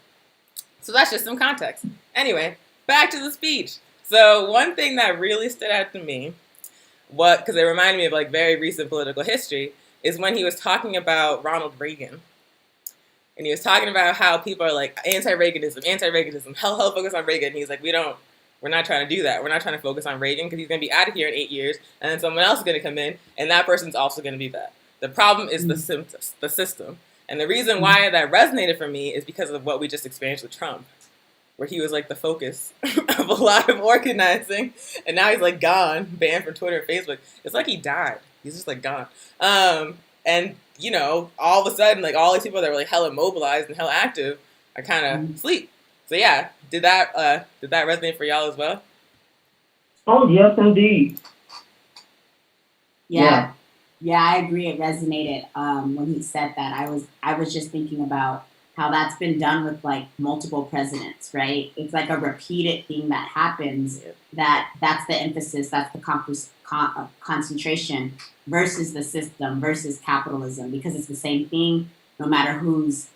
So that's just some context. Anyway, back to the speech. So one thing that really stood out to me, because it reminded me of like very recent political history, is when he was talking about Ronald Reagan. And he was talking about how people are like anti-Reaganism, hell focus on Reagan. And he's like, we're not trying to do that. We're not trying to focus on Reagan because he's going to be out of here in 8 years, and then someone else is going to come in, and that person's also going to be that. The problem is the system. And the reason why that resonated for me is because of what we just experienced with Trump, where he was like the focus of a lot of organizing, and now he's like gone, banned from Twitter and Facebook. It's like he died. He's just like gone. And you know, all of a sudden, like all these people that were like hella mobilized and hella active are kind of asleep. So yeah, did that resonate for y'all as well? Oh yes, indeed. Yeah, I agree. It resonated when he said that. I was just thinking about how that's been done with like multiple presidents, right? It's like a repeated thing that happens. That's the emphasis. That's the concentration versus the system versus capitalism, because it's the same thing no matter who's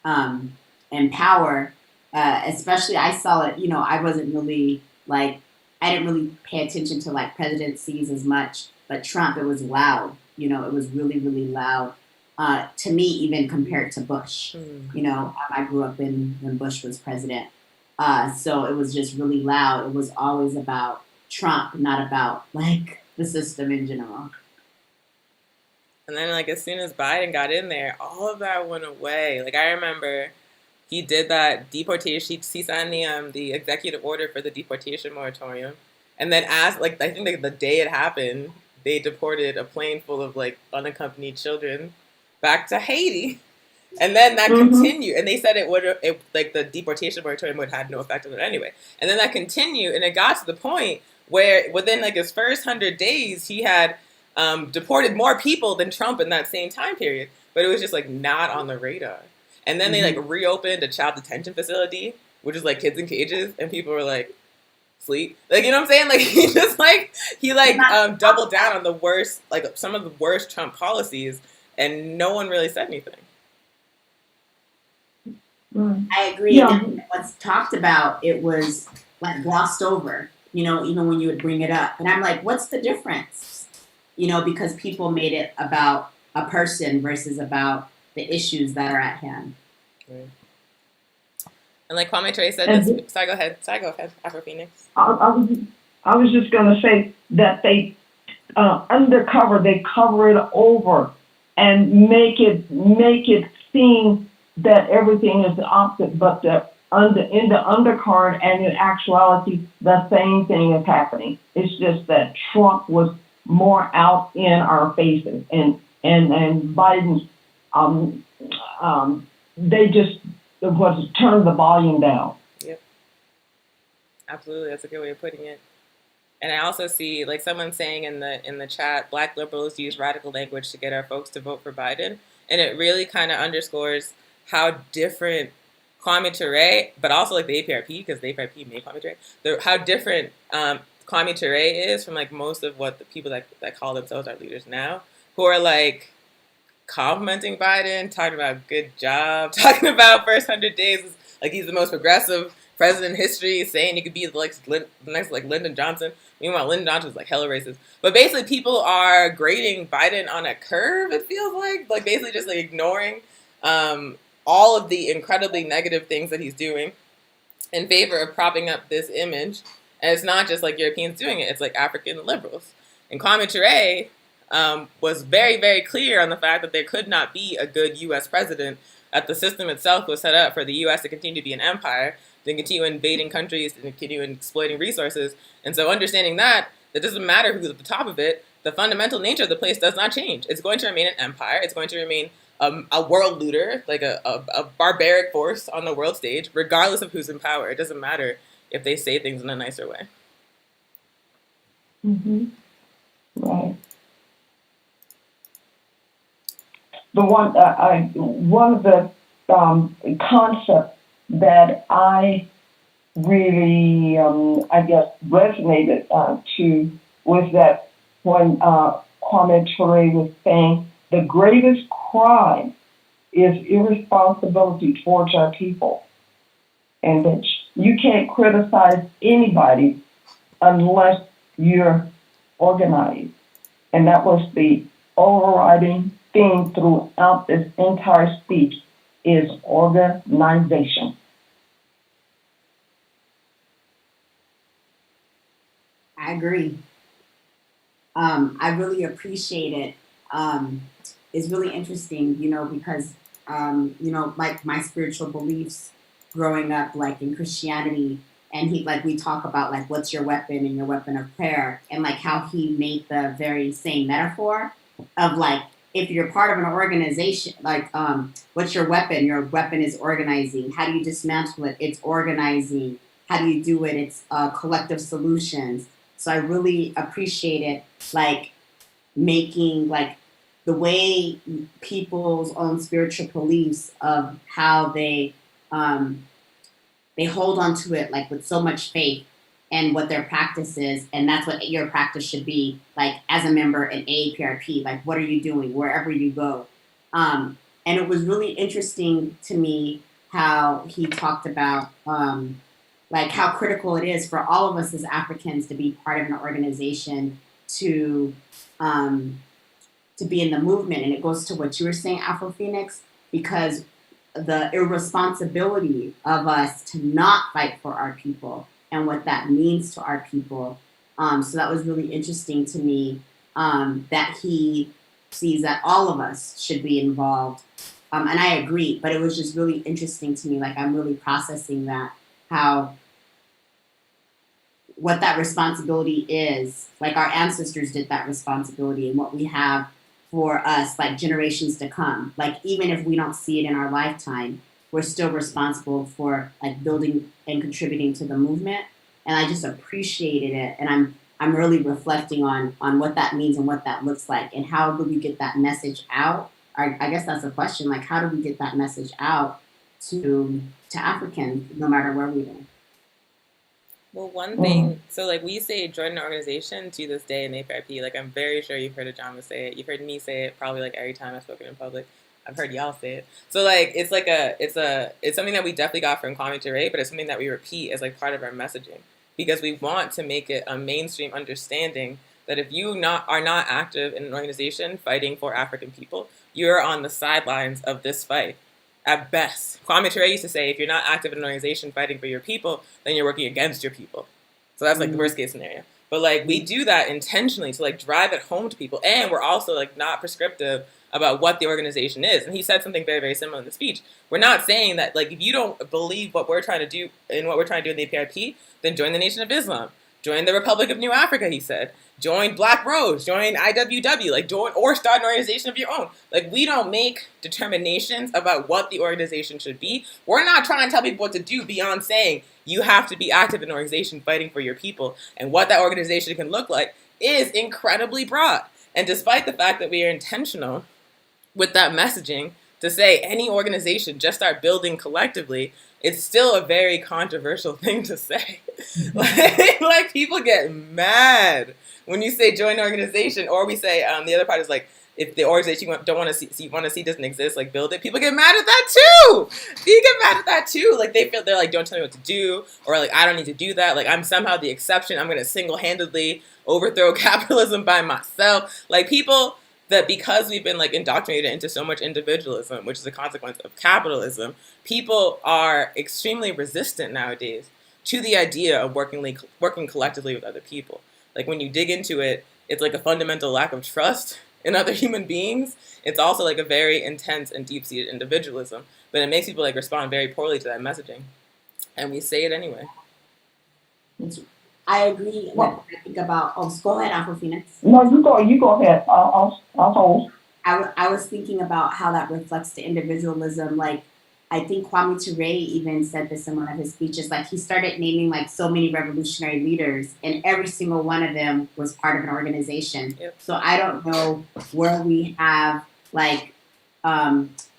in power. Especially, I saw it. You know, I wasn't really like I didn't really pay attention to like presidencies as much, but Trump, it was loud. You know, it was really, really loud. To me, even compared to Bush. You know, I grew up when Bush was president. So it was just really loud. It was always about Trump, not about like the system in general. And then like as soon as Biden got in there, all of that went away. Like I remember he did that deportation, he signed the executive order for the deportation moratorium. And then as like I think like the day it happened, they deported a plane full of like unaccompanied children back to Haiti. And then that continued, and they said like the deportation moratorium would have no effect on it anyway. And then that continued, and it got to the point where within like his first 100 days, he had deported more people than Trump in that same time period. But it was just like not on the radar. And then they like reopened a child detention facility, which is like kids in cages, and people were like, sleep. Like, you know what I'm saying? Like he just like doubled down on the worst, like some of the worst Trump policies, and no one really said anything. I agree. Yeah. And what's talked about, it was like glossed over, you know, even when you would bring it up. And I'm like, what's the difference? You know, because people made it about a person versus about the issues that are at hand. Right. And like Kwame Toure said, this, sorry, go ahead, Afro Phoenix. I was just going to say that they undercover, they cover it over and make it seem that everything is the opposite, but in the undercurrent and in actuality, the same thing is happening. It's just that Trump was more out in our faces, and Biden, they just was turned the volume down. Yep, absolutely, that's a good way of putting it. And I also see like someone saying in the chat, Black liberals use radical language to get our folks to vote for Biden, and it really kind of underscores how different Kwame Toure, but also like the APRP, because the APRP made Kwame Toure, how different Kwame Toure is from like most of what the people that call themselves our leaders now, who are like complimenting Biden, talking about good job, talking about first 100 days, like he's the most progressive president in history, saying he could be the next like Lyndon Johnson. Meanwhile, Lyndon Johnson's like hella racist. But basically people are grading Biden on a curve, it feels like basically just like ignoring all of the incredibly negative things that he's doing in favor of propping up this image. And it's not just like Europeans doing it, it's like African liberals. And Kwame Toure was very, very clear on the fact that there could not be a good U.S. president that the system itself was set up for the U.S. to continue to be an empire, to continue invading countries, to continue exploiting resources. And so understanding that, it doesn't matter who's at the top of it, the fundamental nature of the place does not change. It's going to remain an empire. It's going to remain a world looter, like a barbaric force on the world stage, regardless of who's in power. It doesn't matter if they say things in a nicer way. Mm-hmm. Right. One of the concepts that I really, I guess, resonated to was that when Kwame Toure was saying the greatest crime is irresponsibility towards our people, and that you can't criticize anybody unless you're organized. And that was the overriding theme throughout this entire speech is organization. I agree. I really appreciate it. It's really interesting, because, like my spiritual beliefs growing up, like in Christianity, and we talk about like, what's your weapon and your weapon of prayer, and like how he made the very same metaphor of like, if you're part of an organization, like, what's your weapon? Your weapon is organizing. How do you dismantle it? It's organizing. How do you do it? It's collective solutions. So I really appreciate it, like making like the way people's own spiritual beliefs of how they hold on to it like with so much faith and what their practice is, and that's what your practice should be, like as a member in AAPRP, like what are you doing wherever you go? And it was really interesting to me how he talked about like how critical it is for all of us as Africans to be part of an organization, to be in the movement. And it goes to what you were saying, Afro Phoenix, because the irresponsibility of us to not fight for our people and what that means to our people. So that was really interesting to me, that he sees that all of us should be involved. And I agree, but it was just really interesting to me. Like I'm really processing that, what that responsibility is, like our ancestors did that responsibility, and what we have for us, like generations to come. Like even if we don't see it in our lifetime, we're still responsible for like building and contributing to the movement. And I just appreciated it, and I'm really reflecting on what that means and what that looks like, and how do we get that message out. I guess that's the question. Like, how do we get that message out to Africans, no matter where we live? Well, one thing, so like we say join an organization to this day in APRP, like I'm very sure you've heard Ajama say it. You've heard me say it probably like every time I've spoken in public. I've heard y'all say it. So like it's something that we definitely got from Kwame Toure, but it's something that we repeat as like part of our messaging, because we want to make it a mainstream understanding that if you are not active in an organization fighting for African people, you're on the sidelines of this fight. At best, Kwame Ture used to say, if you're not active in an organization fighting for your people, then you're working against your people. So that's like the worst case scenario. But like we do that intentionally to like drive it home to people, and we're also like not prescriptive about what the organization is. And he said something very, very similar in the speech. We're not saying that like if you don't believe what we're trying to do and what we're trying to do in the APRP, then join the Nation of Islam. Join the Republic of New Africa, he said. Join Black Rose. Join IWW. Like join or start an organization of your own. Like we don't make determinations about what the organization should be. We're not trying to tell people what to do beyond saying you have to be active in an organization fighting for your people. And what that organization can look like is incredibly broad. And despite the fact that we are intentional with that messaging to say any organization just start building collectively, it's still a very controversial thing to say. like people get mad when you say join an organization, or we say the other part is like if the organization you don't want to see doesn't exist, like build it. People get mad at that too. You get mad at that too. Like they're like, don't tell me what to do, or like I don't need to do that. Like I'm somehow the exception. I'm going to single-handedly overthrow capitalism by myself. Like people that because we've been like indoctrinated into so much individualism, which is a consequence of capitalism, people are extremely resistant nowadays to the idea of working collectively with other people. Like when you dig into it, it's like a fundamental lack of trust in other human beings, it's also like a very intense and deep-seated individualism. But it makes people like respond very poorly to that messaging, and we say it anyway. I agree. When I think about, go ahead, Afro Phoenix. No, you go ahead. I'll hold. I was thinking about how that reflects the individualism. Like, I think Kwame Toure even said this in one of his speeches. Like, he started naming like so many revolutionary leaders, and every single one of them was part of an organization. Yep. So I don't know where we have like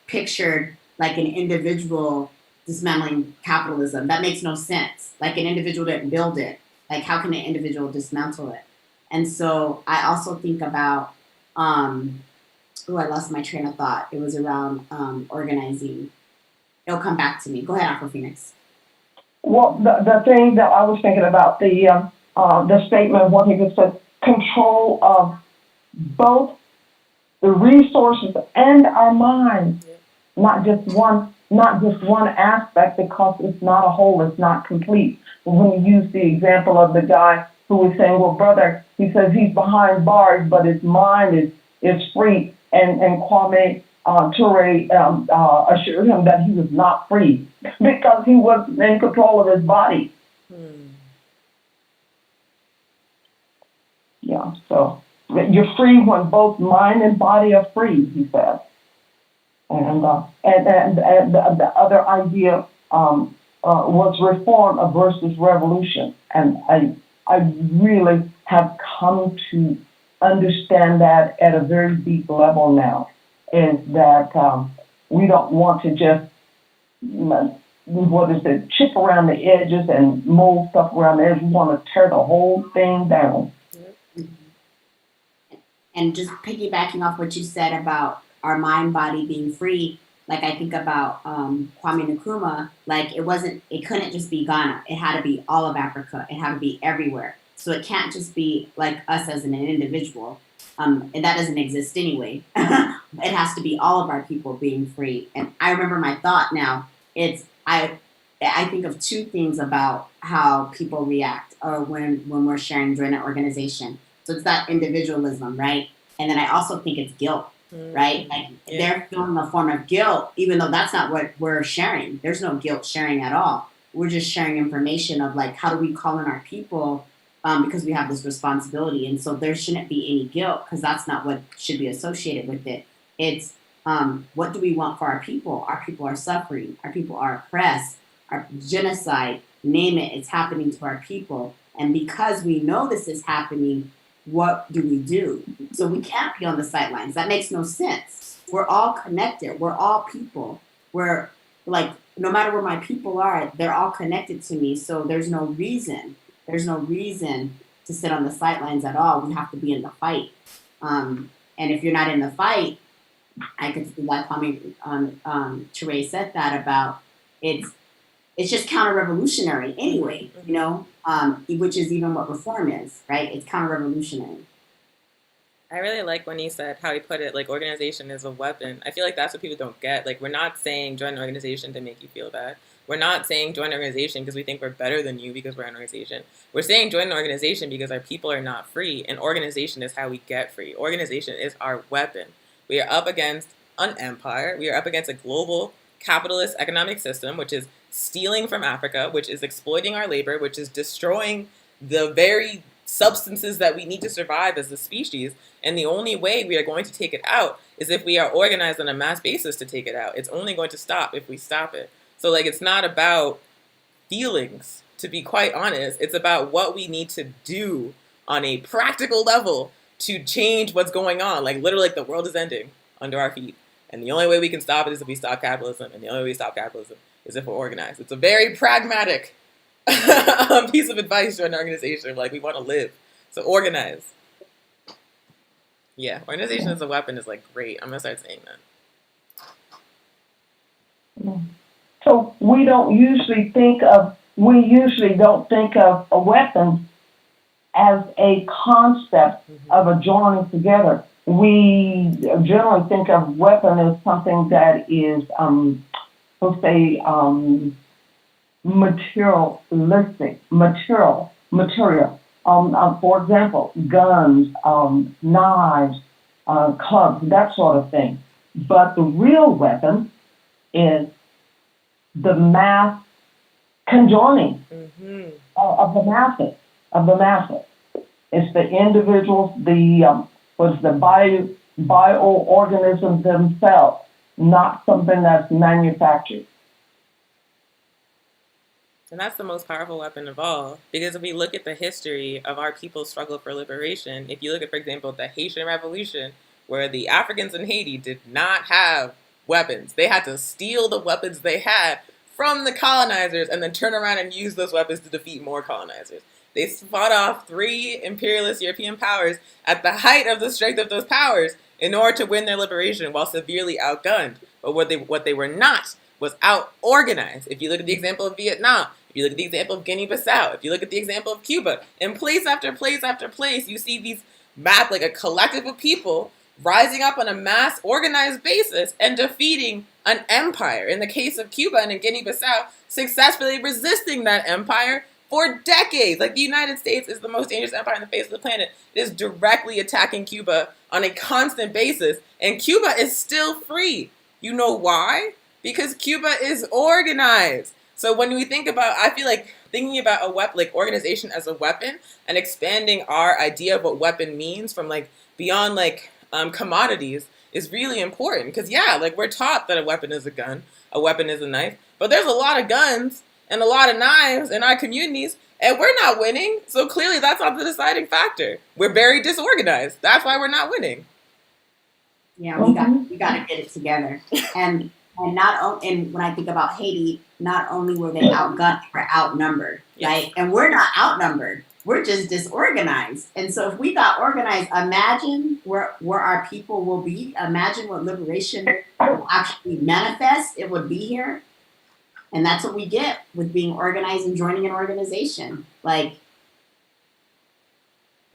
pictured like an individual dismantling capitalism. That makes no sense. Like, an individual didn't build it. Like, how can an individual dismantle it? And so I also think about, I lost my train of thought. It was around organizing. It'll come back to me. Go ahead, Afro Phoenix. Well, the thing that I was thinking about, the statement, what he just said, control of both the resources and our minds, not just one aspect, because it's not a whole, it's not complete. When we use the example of the guy who was saying, well, brother, he says he's behind bars, but his mind is free. And Kwame Toure assured him that he was not free because he wasn't in control of his body. Yeah, so you're free when both mind and body are free, he said. And the other idea was reform versus revolution. And I really have come to understand that at a very deep level now, is that we don't want to just, chip around the edges and mold stuff around the edges. We want to tear the whole thing down. And just piggybacking off what you said about our mind body being free, like I think about Kwame Nkrumah, like it couldn't just be Ghana. It had to be all of Africa. It had to be everywhere. So it can't just be like us as an individual. And that doesn't exist anyway. It has to be all of our people being free. And I remember my thought now, I think of two things about how people react or when we're sharing during an organization. So it's that individualism, right? And then I also think it's guilt, right? Like they're feeling a form of guilt, even though that's not what we're sharing. There's no guilt sharing at all. We're just sharing information of like, how do we call in our people because we have this responsibility. And so there shouldn't be any guilt because that's not what should be associated with it. It's what do we want for our people? Our people are suffering. Our people are oppressed. Our genocide, name it, it's happening to our people. And because we know this is happening, what do we do? So we can't be on the sidelines. That makes no sense. We're all connected. We're all people. We're like, no matter where my people are, they're all connected to me. So there's no reason to sit on the sidelines at all. We have to be in the fight. And if you're not in the fight, I could see like Kwame Toure said that about it's just counter-revolutionary anyway, you know, which is even what reform is, right? It's counter-revolutionary. I really like when he said how he put it, like organization is a weapon. I feel like that's what people don't get. Like, we're not saying join an organization to make you feel bad. We're not saying join an organization because we think we're better than you because we're an organization. We're saying join an organization because our people are not free, and organization is how we get free. Organization is our weapon. We are up against an empire. We are up against a global capitalist economic system, which is stealing from Africa, which is exploiting our labor, which is destroying the very substances that we need to survive as a species. And the only way we are going to take it out is if we are organized on a mass basis to take it out. It's only going to stop if we stop it. So, like, it's not about feelings, to be quite honest. It's about what we need to do on a practical level to change what's going on. Like, literally, like, the world is ending under our feet. And the only way we can stop it is if we stop capitalism. And the only way we stop capitalism is if we're organized. It's a very pragmatic piece of advice to an organization. Like, we want to live. So organize. Yeah, organization as a weapon is, like, great. I'm going to start saying that. So we usually don't think of a weapon as a concept of a joining together. We generally think of weapon as something that is, let's say, materialistic, material. For example, guns, knives, clubs, that sort of thing. But the real weapon is the mass conjoining of the masses, It's the individuals, the bioorganisms themselves, not something that's manufactured. And that's the most powerful weapon of all. Because if we look at the history of our people's struggle for liberation, if you look at, for example, the Haitian Revolution, where the Africans in Haiti did not have weapons. They had to steal the weapons they had from the colonizers and then turn around and use those weapons to defeat more colonizers. They fought off 3 imperialist European powers at the height of the strength of those powers in order to win their liberation while severely outgunned. But what they were not was out-organized. If you look at the example of Vietnam, if you look at the example of Guinea-Bissau, if you look at the example of Cuba, in place after place after place, you see these like a collective of people rising up on a mass organized basis and defeating an empire. In the case of Cuba and in Guinea-Bissau, successfully resisting that empire for decades. Like, the United States is the most dangerous empire on the face of the planet. It is directly attacking Cuba on a constant basis, and Cuba is still free. You know why? Because Cuba is organized. So when we think about, I feel like thinking about a weapon, like organization as a weapon, and expanding our idea of what weapon means from like beyond like commodities is really important. Because yeah, like we're taught that a weapon is a gun, a weapon is a knife, but there's a lot of guns and a lot of knives in our communities, and we're not winning. So clearly that's not the deciding factor. We're very disorganized. That's why we're not winning. Yeah, we got to get it together. And and when I think about Haiti, not only were they outgunned, they were outnumbered, right? And we're not outnumbered. We're just disorganized. And so if we got organized, imagine where our people will be. Imagine what liberation will actually manifest. It would be here. And that's what we get with being organized and joining an organization. Like,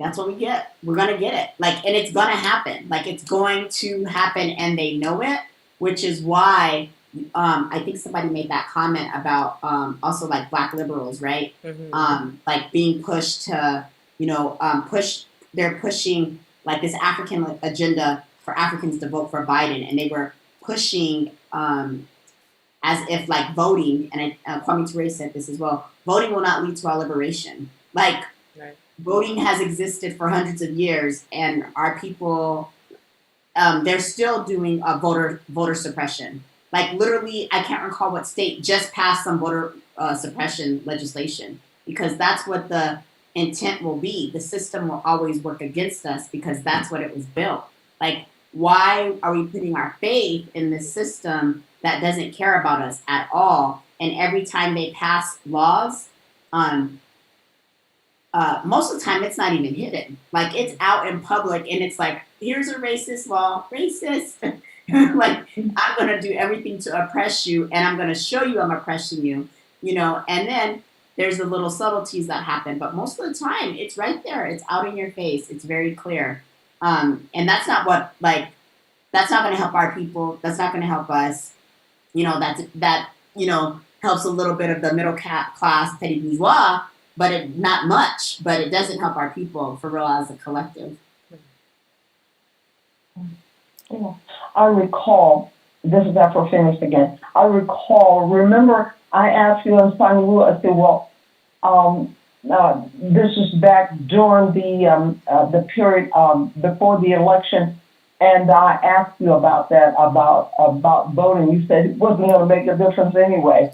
that's what we get. We're going to get it. Like, and it's going to happen. Like, it's going to happen, and they know it, which is why I think somebody made that comment about also like Black liberals, right? Like being pushed to, they're pushing like this African agenda for Africans to vote for Biden. And they were pushing as if like voting, and Kwame Toure said this as well, voting will not lead to our liberation. Like, voting has existed for hundreds of years, and our people, they're still doing voter suppression. Like, literally, I can't recall what state just passed some voter suppression legislation, because that's what the intent will be. The system will always work against us because that's what it was built. Like, why are we putting our faith in this system that doesn't care about us at all? And every time they pass laws, most of the time it's not even hidden. Like, it's out in public, and it's like, here's a racist law, racist. Like, I'm going to do everything to oppress you, and I'm going to show you I'm oppressing you, and then there's the little subtleties that happen. But most of the time, it's right there. It's out in your face. It's very clear. And that's not that's not going to help our people. That's not going to help us. That helps a little bit of the middle class, petty bourgeois, but not much. But it doesn't help our people for real as a collective. Yeah. I recall, this is Afro-feminist again, remember I asked you in San Luis, I said, well, this is back during the period before the election, and I asked you about that, about voting. You said it wasn't going to make a difference anyway,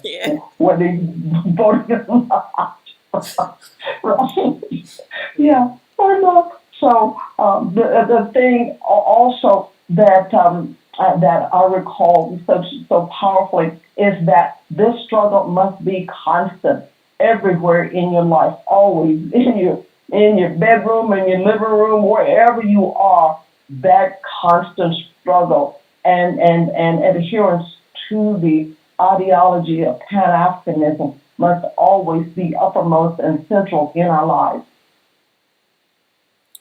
whether you voted or not. Right? Yeah, I know. So the thing also that that I recall so powerfully is that this struggle must be constant everywhere in your life, always in your bedroom, in your living room, wherever you are. That constant struggle and adherence to the ideology of Pan-Africanism must always be uppermost and central in our lives.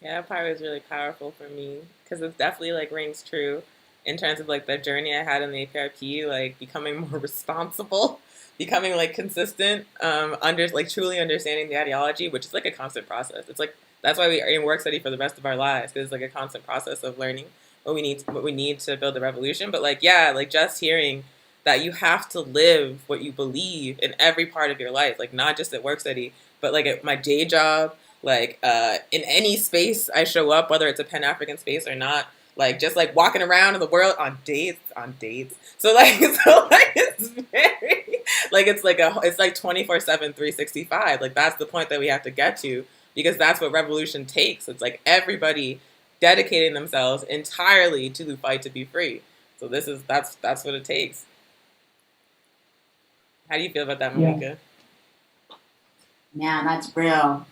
Yeah, that part was really powerful for me because it definitely like rings true in terms of like the journey I had in the APRP, like becoming more responsible, becoming like consistent, truly understanding the ideology, which is like a constant process. It's like, that's why we are in work study for the rest of our lives, because it's like a constant process of learning. what we need to build a revolution. But like, yeah, like just hearing that you have to live what you believe in every part of your life, like not just at work study, but like at my day job, like in any space I show up, whether it's a Pan-African space or not, like just like walking around in the world on dates. So like, it's very, like it's like it's like 24/7, 365. Like that's the point that we have to get to, because that's what revolution takes. It's like everybody dedicating themselves entirely to the fight to be free. So that's what it takes. How do you feel about that, Malika? Yeah, that's real.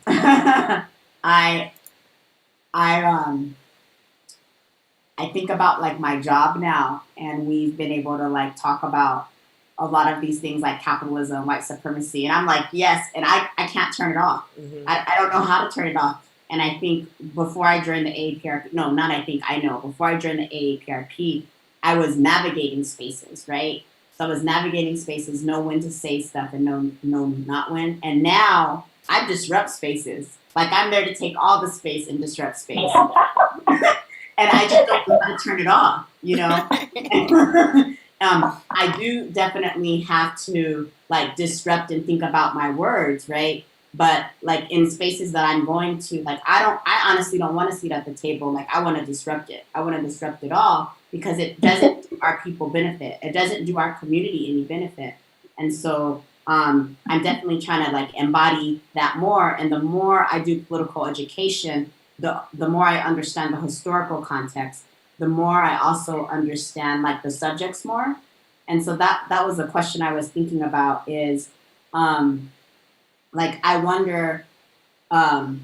I think about like my job now, and we've been able to like talk about a lot of these things like capitalism, white supremacy, and I'm like, yes, and I can't turn it off. Mm-hmm. I don't know how to turn it off. And I think before I joined the AAPRP, no, not I think, I know, before I joined the AAPRP, I was navigating spaces, right? So I was navigating spaces, know when to say stuff and know not when. And now I disrupt spaces. Like I'm there to take all the space and disrupt space. And I just don't know how to turn it off, you know? I do definitely have to like disrupt and think about my words, right? But like in spaces that I'm going to, like I honestly don't want to sit at the table. Like I want to disrupt it. I want to disrupt it all because it doesn't do our people benefit. It doesn't do our community any benefit. And so I'm definitely trying to like embody that more. And the more I do political education, the more I understand the historical context, the more I also understand like the subjects more. And so that was a question I was thinking about is, like, I wonder, like,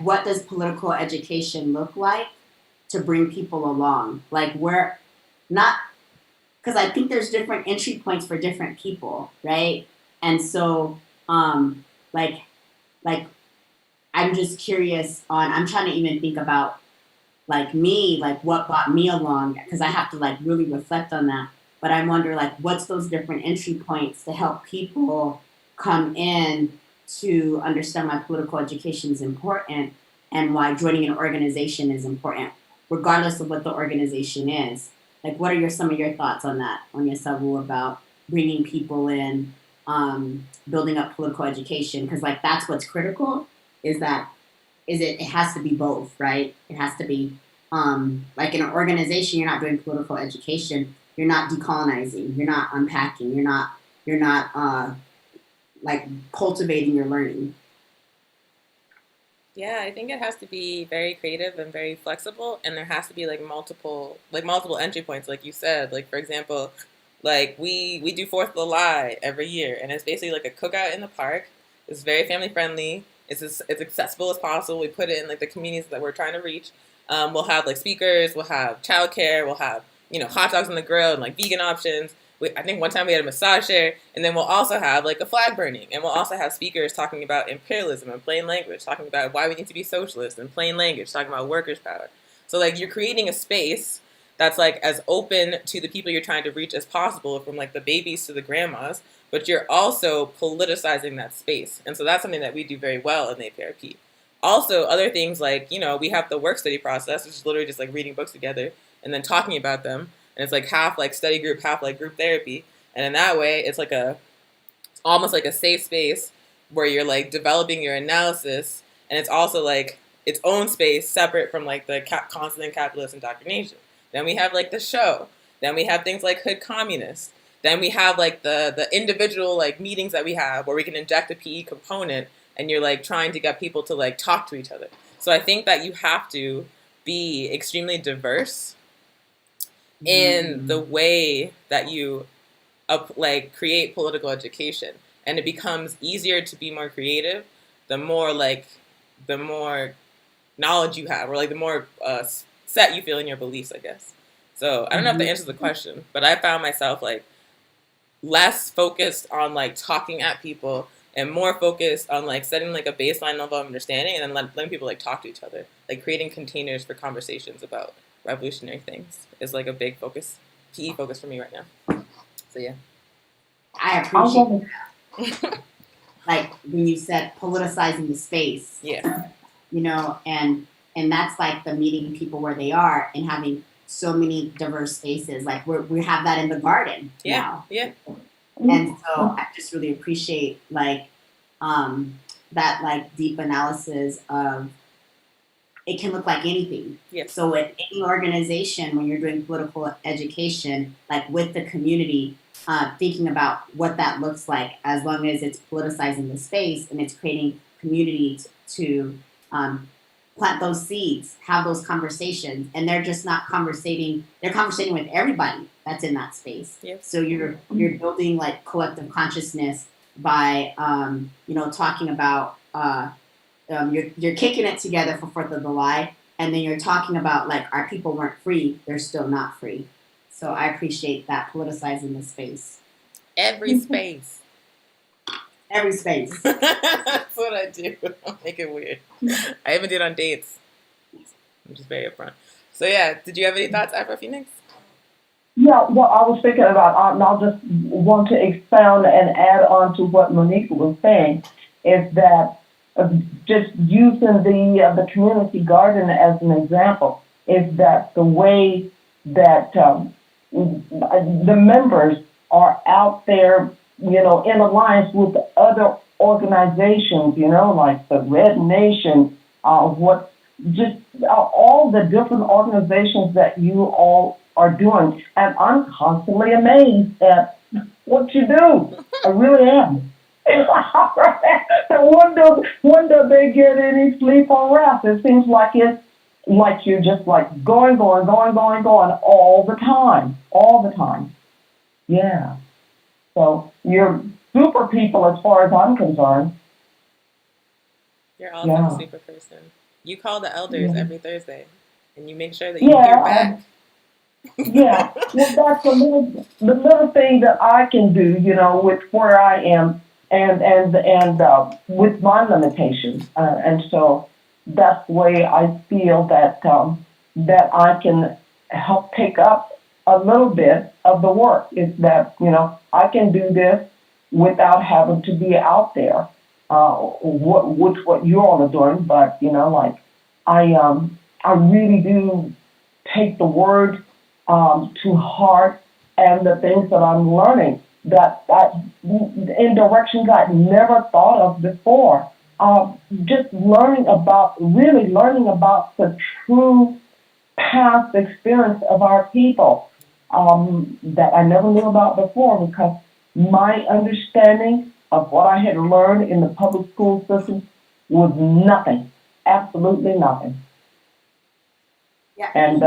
what does political education look like to bring people along? Like, where, not, because I think there's different entry points for different people, right? And so, like, I'm just curious on, I'm trying to even think about, like, me, like, what brought me along, because I have to, like, really reflect on that. But I wonder, like, what's those different entry points to help people come in to understand why political education is important and why joining an organization is important, regardless of what the organization is. Like, what are some of your thoughts on that, on Sabu, about bringing people in, building up political education? Because, like, that's what's critical, is it has to be both, right? It has to be, like in an organization, you're not doing political education, you're not decolonizing, you're not unpacking, you're not like cultivating your learning. Yeah, I think it has to be very creative and very flexible, and there has to be like multiple entry points, like you said. Like for example, like we do 4th of July every year, and it's basically like a cookout in the park. It's very family friendly. It's as accessible as possible. We put it in like the communities that we're trying to reach. We'll have like speakers. We'll have childcare. We'll have hot dogs on the grill and like vegan options. I think one time we had a massage chair, and then we'll also have like a flag burning, and we'll also have speakers talking about imperialism in plain language, talking about why we need to be socialist in plain language, talking about workers' power. So like you're creating a space that's like as open to the people you're trying to reach as possible, from like the babies to the grandmas, but you're also politicizing that space. And so that's something that we do very well in the APRP. Also, other things like, we have the work study process, which is literally just like reading books together and then talking about them. And it's like half like study group, half like group therapy. And in that way, it's like almost like a safe space where you're like developing your analysis. And it's also like its own space separate from like the constant capitalist indoctrination. Then we have like the show. Then we have things like Hood Communist. Then we have like the individual like meetings that we have where we can inject a PE component, and you're like trying to get people to like talk to each other. So I think that you have to be extremely diverse in the way that you like create political education, and it becomes easier to be more creative the more knowledge you have, or like the more set you feel in your beliefs, I guess. So I don't know if that answers the question, but I found myself like less focused on like talking at people and more focused on like setting like a baseline level of understanding, and then letting people like talk to each other, like creating containers for conversations about revolutionary things is like a big focus, PE focus for me right now. So yeah. I appreciate that. Like when you said politicizing the space. Yeah. And And that's like the meeting people where they are and having so many diverse spaces. Like we have that in the garden now. Yeah. And so I just really appreciate like that like deep analysis of it can look like anything. Yes. So at any organization, when you're doing political education, like with the community, thinking about what that looks like, as long as it's politicizing the space and it's creating community to plant those seeds, have those conversations, and they're just not conversating. They're conversating with everybody that's in that space. Yes. So you're building like collective consciousness by talking about. You're kicking it together for 4th of July, and then you're talking about like our people weren't free, they're still not free. So I appreciate that politicizing the space. Every space. Every space. That's what I do. I'll make it weird. I even did on dates. I'm just very upfront. So yeah, did you have any thoughts, Afro Phoenix? Yeah, well, I was thinking about, and I'll just want to expound and add on to what Monique was saying, is that just using the community garden as an example, is that the way that the members are out there, in alliance with other organizations, like the Red Nation, all the different organizations that you all are doing. And I'm constantly amazed at what you do. I really am. When do they get any sleep or rest? It seems like it's like you're just like going all the time. Yeah. So you're super people as far as I'm concerned. You're also a super person. You call the elders every Thursday, and you make sure that you hear back. Yeah. Well, that's the little thing that I can do, with where I am. And with my limitations, and so that's the way I feel that that I can help pick up a little bit of the work. Is that I can do this without having to be out there, what you all are doing. But I really do take the word to heart and the things that I'm learning. That in directions I'd never thought of before. Just learning about the true past experience of our people that I never knew about before, because my understanding of what I had learned in the public school system was nothing, absolutely nothing. Yeah. And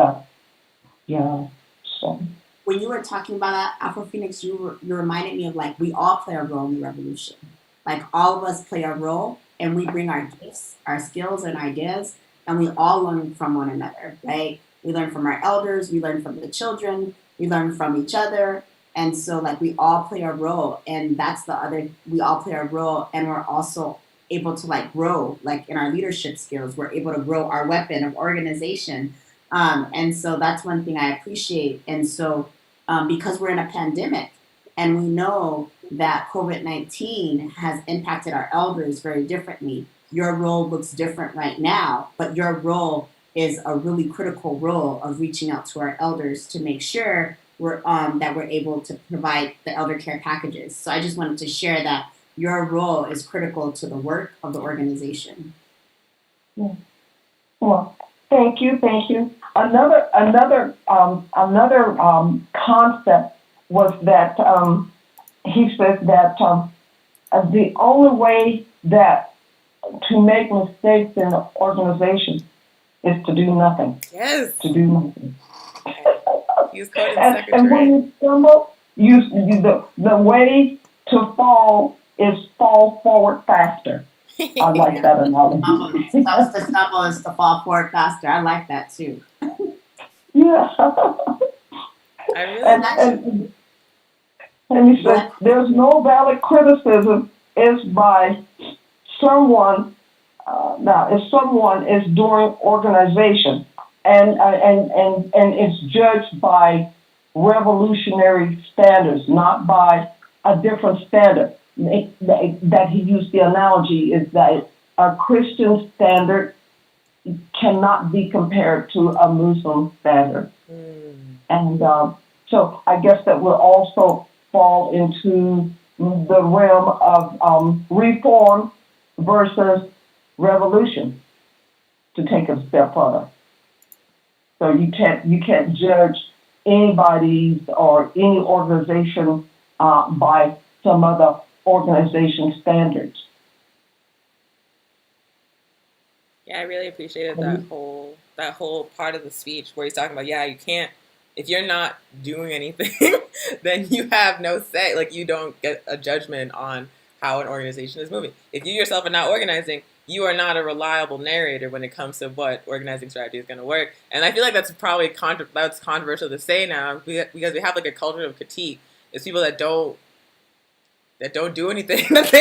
so. When you were talking about that, Afro Phoenix, you reminded me of like we all play a role in the revolution. Like all of us play a role, and we bring our gifts, our skills, and ideas, and we all learn from one another, right? We learn from our elders, we learn from the children, we learn from each other, and so like we all play a role, and that's the other. We all play a role, and we're also able to like grow, like in our leadership skills. We're able to grow our weapon of organization, and so that's one thing I appreciate, and so. Because we're in a pandemic and we know that COVID-19 has impacted our elders very differently. Your role looks different right now, but your role is a really critical role of reaching out to our elders to make sure that we're able to provide the elder care packages. So I just wanted to share that your role is critical to the work of the organization. Yeah. Well, thank you. Another concept was that he says that the only way that to make mistakes in an organization is to do nothing. Yes. To do nothing. He's quoting and when you stumble, the way to fall is fall forward faster. I like that analogy. The stumble is to fall forward faster. I like that too. Yeah. I really and he said, there's no valid criticism is by someone. Now, if someone is doing organization and it's judged by revolutionary standards, not by a different standard. That he used the analogy is that a Christian standard cannot be compared to a Muslim standard. And so I guess that will also fall into the realm of reform versus revolution, to take it a step further. So you can't judge anybody's or any organization by some other organization standards. Yeah, I really appreciated that whole part of the speech where he's talking about, yeah, you can't, if you're not doing anything, then you have no say. Like, you don't get a judgment on how an organization is moving. If you yourself are not organizing, you are not a reliable narrator when it comes to what organizing strategy is going to work. And I feel like that's probably that's controversial to say now, because we have like a culture of critique. It's people that don't do anything, that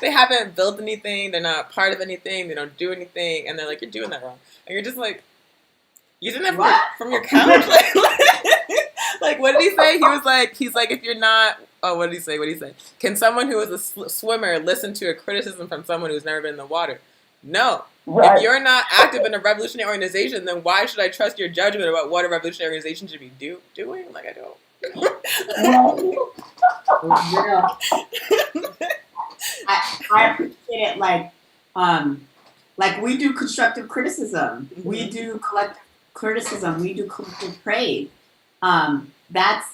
they haven't built anything, they're not part of anything, they don't do anything, and they're like, you're doing that wrong. And you're just like, you did that from your couch? Like, what did he say? He's like, if you're not, what did he say? Can someone who is a swimmer listen to a criticism from someone who's never been in the water? No. Right. If you're not active in a revolutionary organization, then why should I trust your judgment about what a revolutionary organization should be doing? Like, I don't. I appreciate it. Like we do constructive criticism, we do collective criticism, we do collective praise. That's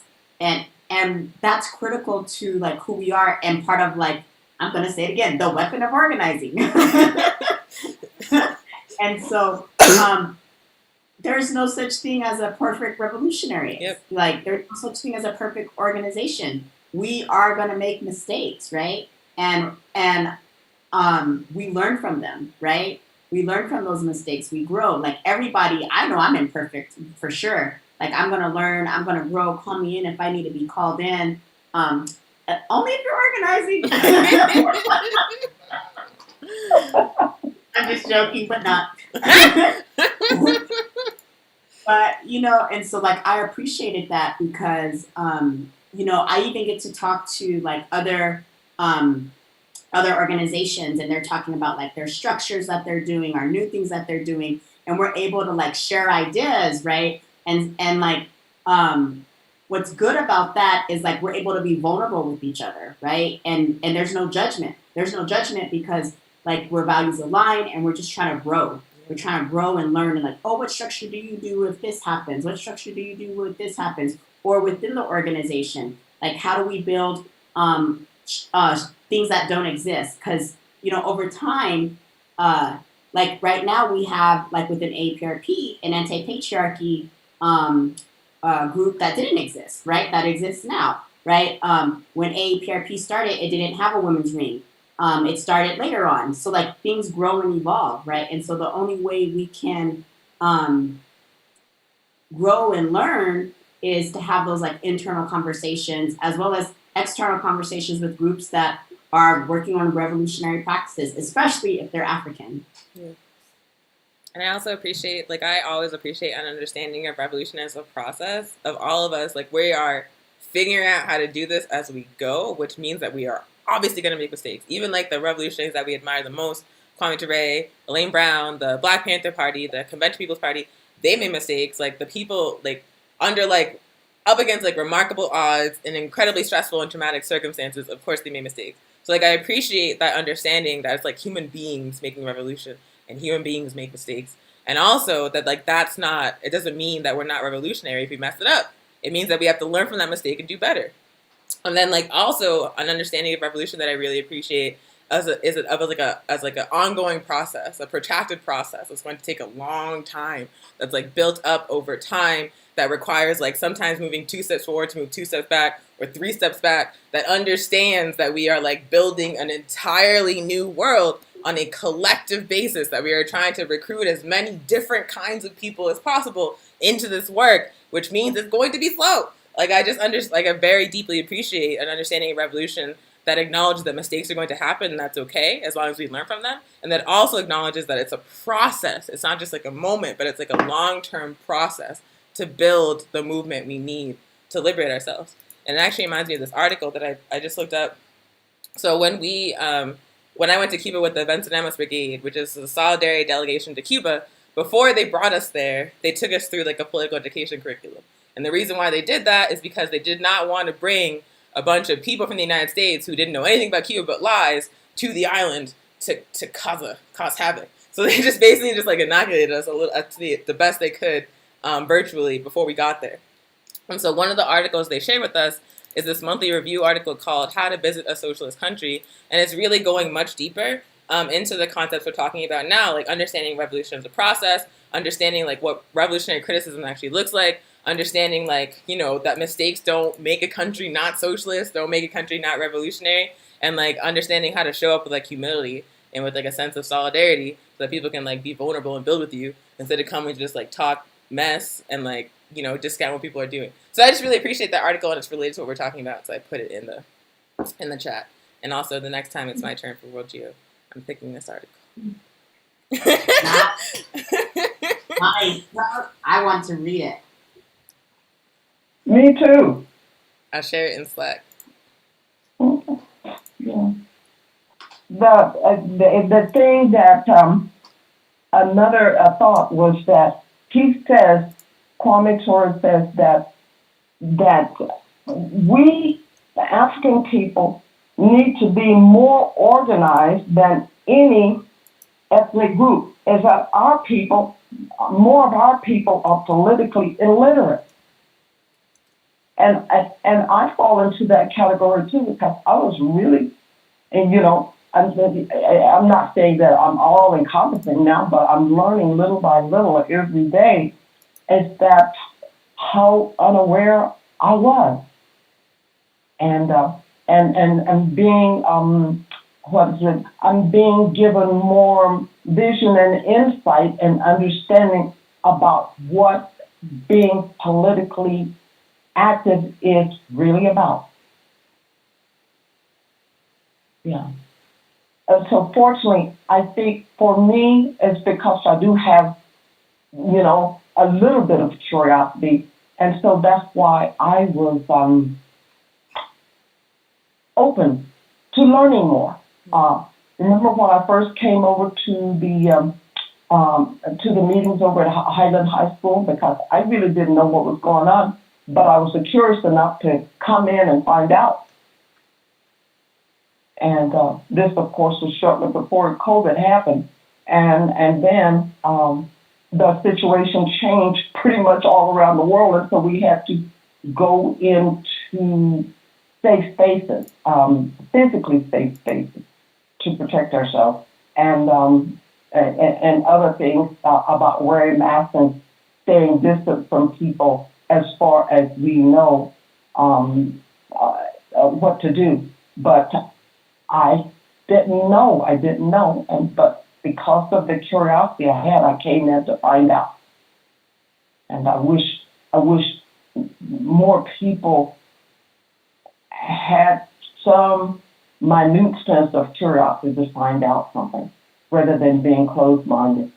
and that's critical to like who we are and part of like, I'm gonna say it again, the weapon of organizing. And so there's no such thing as a perfect revolutionary. Yep. Like there's no such thing as a perfect organization. We are gonna make mistakes, right? And we learn from them, right? We learn from those mistakes. We grow. Like everybody, I know I'm imperfect for sure. Like I'm gonna learn. I'm gonna grow. Call me in if I need to be called in. Only if you're organizing. I'm just joking, but not. But and so like I appreciated that because I even get to talk to like other organizations, and they're talking about like their structures that they're doing, or new things that they're doing, and we're able to like share ideas, right? And like what's good about that is like we're able to be vulnerable with each other, right? And there's no judgment. There's no judgment because like we're values aligned and we're just trying to grow. We're trying to grow and learn and like, oh, what structure do you do if this happens? What structure do you do if this happens? Or within the organization, like how do we build things that don't exist? Because over time, like right now we have like within APRP an anti-patriarchy group that didn't exist, right? That exists now, right? When APRP started, it didn't have a women's wing. It started later on. So like things grow and evolve, right? And so the only way we can grow and learn is to have those like internal conversations as well as external conversations with groups that are working on revolutionary practices, especially if they're African. Yeah. And I also appreciate, like I always appreciate an understanding of revolution as a process of all of us. Like we are figuring out how to do this as we go, which means that we are obviously going to make mistakes. Even like the revolutionaries that we admire the most, Kwame Toure, Elaine Brown, the Black Panther Party, the Convention People's Party, they made mistakes. Like the people like under like up against like remarkable odds in incredibly stressful and traumatic circumstances, of course they made mistakes. So like I appreciate that understanding that it's like human beings making revolution and human beings make mistakes. And also that like that's not, it doesn't mean that we're not revolutionary if we mess it up. It means that we have to learn from that mistake and do better. And then like also an understanding of revolution that I really appreciate as an ongoing process, a protracted process. It's going to take a long time. That's like built up over time. That requires like sometimes moving 2 steps forward to move 2 steps back or 3 steps back. That understands that we are like building an entirely new world on a collective basis. That we are trying to recruit as many different kinds of people as possible into this work, which means it's going to be slow. Like I just I very deeply appreciate an understanding of revolution that acknowledges that mistakes are going to happen and that's okay as long as we learn from them. And that also acknowledges that it's a process. It's not just like a moment, but it's like a long-term process to build the movement we need to liberate ourselves. And it actually reminds me of this article that I just looked up. So when we when I went to Cuba with the Venceremos Brigade, which is a solidarity delegation to Cuba, before they brought us there, they took us through like a political education curriculum. And the reason why they did that is because they did not want to bring a bunch of people from the United States who didn't know anything about Cuba but lies to the island to cause havoc. So they just basically just like inoculated us a little to the best they could virtually before we got there. And so one of the articles they shared with us is this monthly review article called How to Visit a Socialist Country. And it's really going much deeper into the concepts we're talking about now, like understanding revolution as a process, understanding like what revolutionary criticism actually looks like, understanding like, you know, that mistakes don't make a country not socialist, don't make a country not revolutionary, and like understanding how to show up with like humility and with like a sense of solidarity so that people can like be vulnerable and build with you instead of coming to just like talk mess and like, you know, discount what people are doing. So I just really appreciate that article, and it's related to what we're talking about, so I put it in the chat. And also the next time it's my turn for World Geo, I'm picking this article. Nice. I want to read it. Me too. I'll share it in Slack. Yeah. The thing that another thought was that he says, Kwame Toure says that we, the African people, need to be more organized than any ethnic group. Is that our people, more of our people are politically illiterate. And I fall into that category too, because I was really, and you know, I'm not saying that I'm all encompassing now, but I'm learning little by little every day, is that how unaware I was, and being I'm being given more vision and insight and understanding about what being politically active is really about. Yeah. So fortunately, I think for me, it's because I do have, you know, a little bit of curiosity. And so that's why I was open to learning more. Remember when I first came over to the meetings over at Highland High School, because I really didn't know what was going on, but I was curious enough to come in and find out. And this, of course, was shortly before COVID happened. And then the situation changed pretty much all around the world, and so we had to go into safe spaces, physically safe spaces, to protect ourselves, and other things about wearing masks and staying distant from people as far as we know what to do. But I didn't know, but because of the curiosity I had, I came in to find out. And I wish more people had some minute sense of curiosity to find out something, rather than being closed-minded.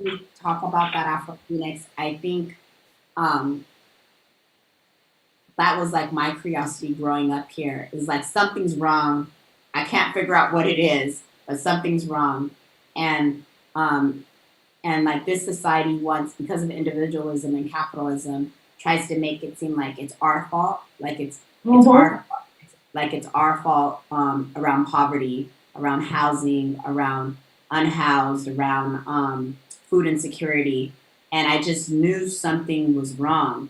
We talk about that Afro Phoenix. I think that was like my curiosity growing up here. Is like something's wrong. I can't figure out what it is, but something's wrong. And like this society wants, because of individualism and capitalism, tries to make it seem like it's our fault, like it's our fault, like it's our fault around poverty, around housing, around unhoused, around food insecurity. And I just knew something was wrong.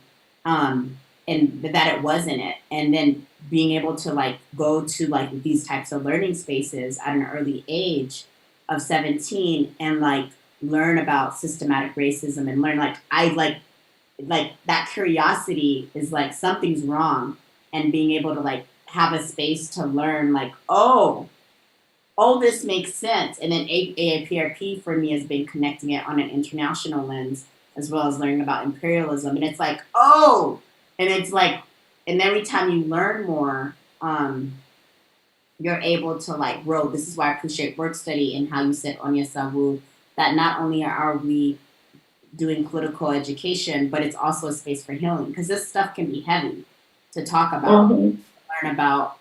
And that it wasn't it. And then being able to like go to like these types of learning spaces at an early age of 17 and like learn about systematic racism and learn like that curiosity is like something's wrong, and being able to like have a space to learn like, oh, this makes sense. And then AAPRP for me has been connecting it on an international lens as well as learning about imperialism. And it's like, oh, and it's like, and every time you learn more, you're able to like grow. This is why I appreciate work study and how you said, Onya Savu, that not only are we doing political education, but it's also a space for healing, because this stuff can be heavy to talk about, learn about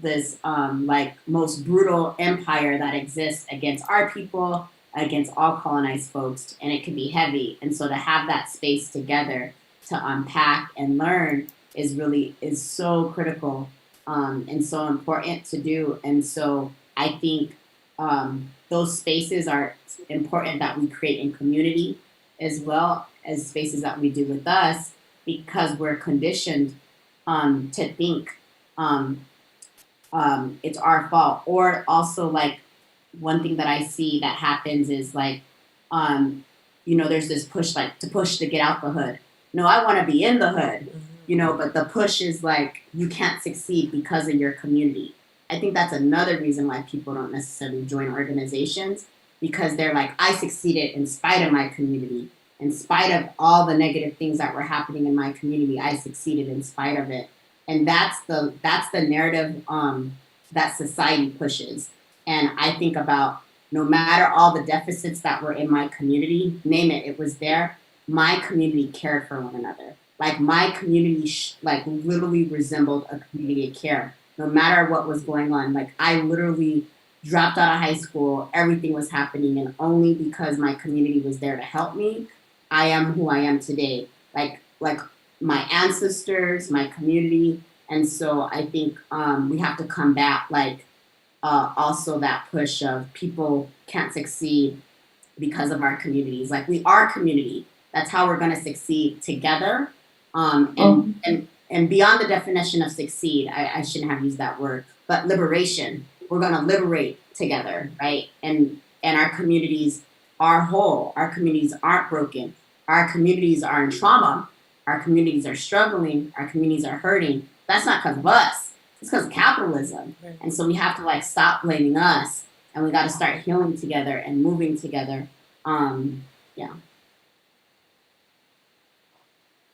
this like most brutal empire that exists against our people, against all colonized folks, and it can be heavy. And so to have that space together to unpack and learn is so critical and so important to do. And so I think those spaces are important that we create in community as well as spaces that we do with us, because we're conditioned to think it's our fault. Or also, like, one thing that I see that happens is like, there's this push, like to push to get out the hood. No, I want to be in the hood, but the push is like, you can't succeed because of your community. I think that's another reason why people don't necessarily join organizations, because they're like, I succeeded in spite of my community. In spite of all the negative things that were happening in my community, I succeeded in spite of it. And that's the narrative that society pushes. And I think about, no matter all the deficits that were in my community, name it, it was there. My community cared for one another. Like, my community literally resembled a community of care. No matter what was going on, like, I literally dropped out of high school, everything was happening, and only because my community was there to help me, I am who I am today. Like my ancestors, my community. And so I think we have to combat also that push of people can't succeed because of our communities. Like, we are community. That's how we're going to succeed together. And beyond the definition of succeed, I shouldn't have used that word, but liberation. We're going to liberate together, right? And our communities are whole. Our communities aren't broken. Our communities are in trauma. Our communities are struggling. Our communities are hurting. That's not because of us. It's because of capitalism. Right. And so we have to stop blaming us, and we got to start healing together and moving together. Yeah.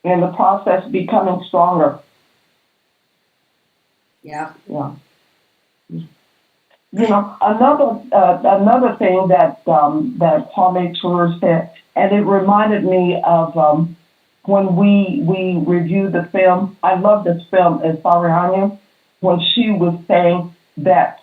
In the process, becoming stronger. Yeah. Yeah. Another thing that Kwame Toure said, and it reminded me of when we reviewed the film. I love this film, is Farihanya, when she was saying that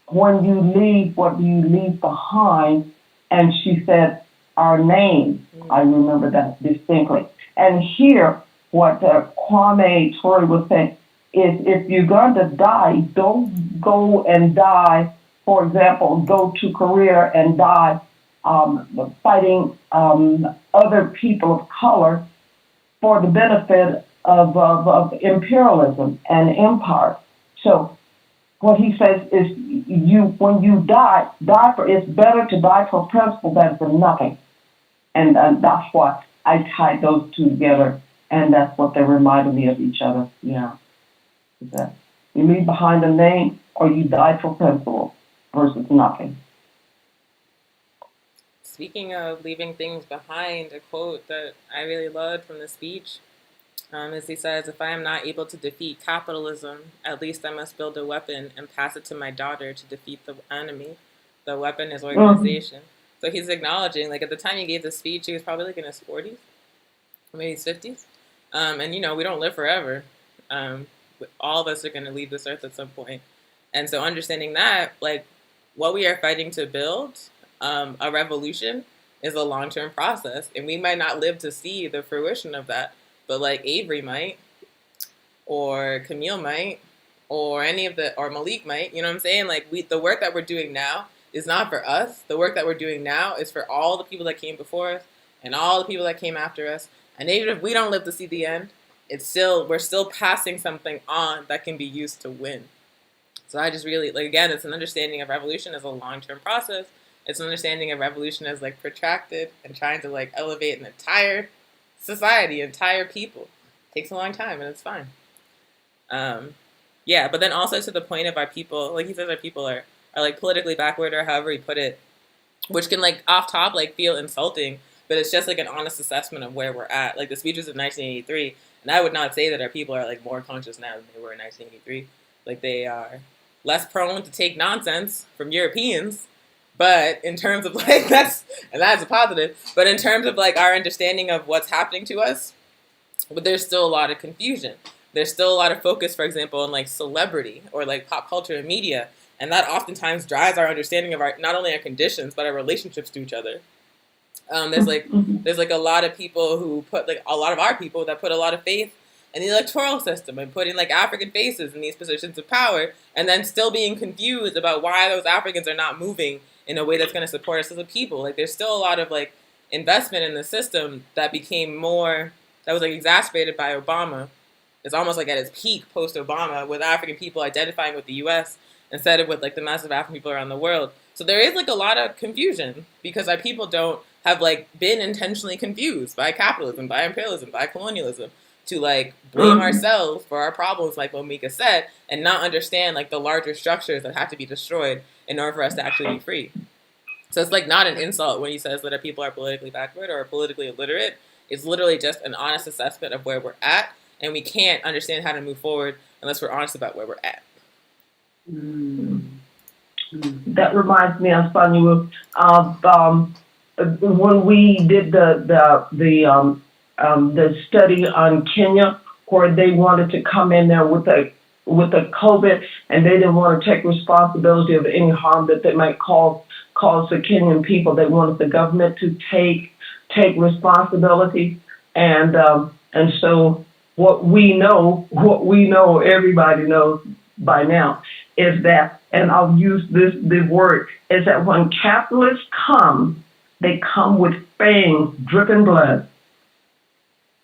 when you leave, what do you leave behind? And she said, our name. I remember that distinctly. And here, what Kwame Toure was saying is, if you're going to die, don't go and die. For example, go to Korea and die fighting other people of color for the benefit of imperialism and empire. So what he says is, when you die for, it's better to die for principle than for nothing. And that's why I tied those two together, and that's what they reminded me of each other. Yeah. That you leave behind a name, or you die for principle versus nothing. Speaking of leaving things behind, a quote that I really loved from the speech is, he says, if I am not able to defeat capitalism, at least I must build a weapon and pass it to my daughter to defeat the enemy. The weapon is organization. So he's acknowledging, at the time he gave the speech, he was probably in his 40s, maybe his 50s. And, we don't live forever. All of us are going to leave this earth at some point. And so understanding that, what we are fighting to build, a revolution, is a long-term process. And we might not live to see the fruition of that. But Avery might, or Camille might, or or Malik might, you know what I'm saying? The work that we're doing now is not for us. The work that we're doing now is for all the people that came before us and all the people that came after us. And even if we don't live to see the end, we're still passing something on that can be used to win. So I just really, again, it's an understanding of revolution as a long-term process. It's an understanding of revolution as protracted and trying to elevate an entire society, entire people. It takes a long time, and it's fine. Yeah, but then also to the point of our people, he says our people are politically backward, or however he put it, which can off top feel insulting, but it's just an honest assessment of where we're at. The speeches of 1983, and I would not say that our people are more conscious now than they were in 1983. They are less prone to take nonsense from Europeans, but in terms of that's a positive, but in terms of our understanding of what's happening to us, but there's still a lot of confusion. there's still a lot of focus, for example, on like celebrity or like pop culture and media, and that oftentimes drives our understanding of our not only our conditions but our relationships to each other. There's like a lot of people who put like a lot of our people that put a lot of faith in the electoral system and putting like African faces in these positions of power, and then still being confused about why those Africans are not moving in a way that's going to support us as a people. Like there's still a lot of like investment in the system that became more that was like exacerbated by Obama. It's almost like at its peak post Obama, with African people identifying with the U.S. instead of with like the massive African people around the world. So there is like a lot of confusion because our people don't have like been intentionally confused by capitalism, by imperialism, by colonialism, to like blame ourselves for our problems, like what Mika said, and not understand like the larger structures that have to be destroyed in order for us to actually be free. So it's like not an insult when he says that our people are politically backward or politically illiterate. It's literally just an honest assessment of where we're at, and we can't understand how to move forward unless we're honest about where we're at. That reminds me, Antonio, of when we did the study on Kenya, where they wanted to come in there with a COVID, and they didn't want to take responsibility of any harm that they might cause the Kenyan people. They wanted the government to take responsibility, and so what we know, everybody knows by now, is that, and I'll use the word, is that when capitalists come, they come with fangs dripping blood.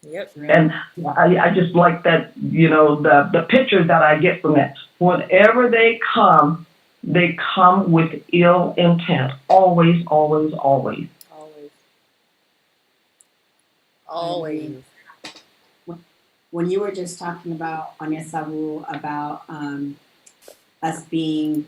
Yep. And I just like that, the picture that I get from that. Whenever they come with ill intent. Always, always, always. Always. When you were just talking about, Anya Sabu, about us being,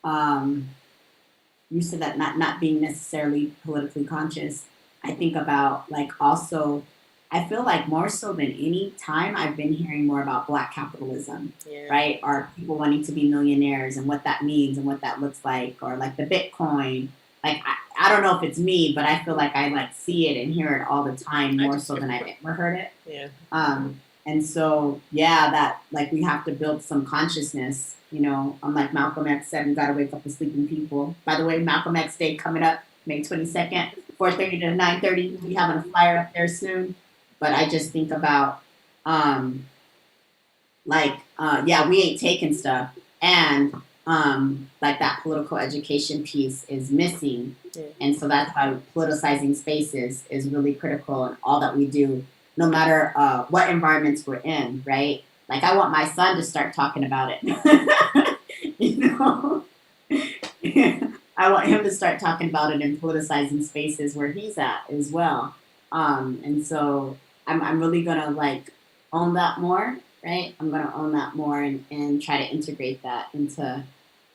you said that not being necessarily politically conscious, I think about like also, I feel like more so than any time I've been hearing more about Black capitalism, right? Or people wanting to be millionaires and what that means and what that looks like, or like the Bitcoin. Like, I don't know if it's me, but I feel like I like see it and hear it all the time, more so than I've ever heard it. Yeah. And so, yeah, that like we have to build some consciousness, like Malcolm X said, we got to wake up the sleeping people. By the way, Malcolm X Day coming up, May 22nd, 4:30 to 9:30. We'll be having a flyer up there soon. But I just think about, we ain't taking stuff. And like that political education piece is missing. Yeah. And so that's why politicizing spaces is really critical in all that we do, no matter what environments we're in, right? Like I want my son to start talking about it. I want him to start talking about it in politicizing spaces where he's at as well. And so I'm really gonna like own that more, right? I'm gonna own that more and try to integrate that into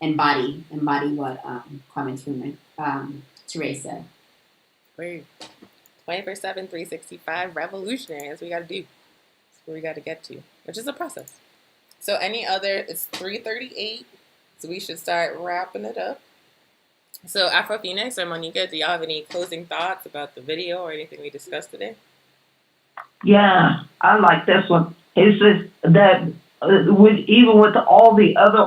embody what Kwame Toure said. Great. 24/7, 365, revolutionary. That's what we got to do. That's where we got to get to, which is a process. So it's 3:38, so we should start wrapping it up. So Afro Phoenix or Monica, do y'all have any closing thoughts about the video or anything we discussed today? Yeah, I like this one. It says that even with all the other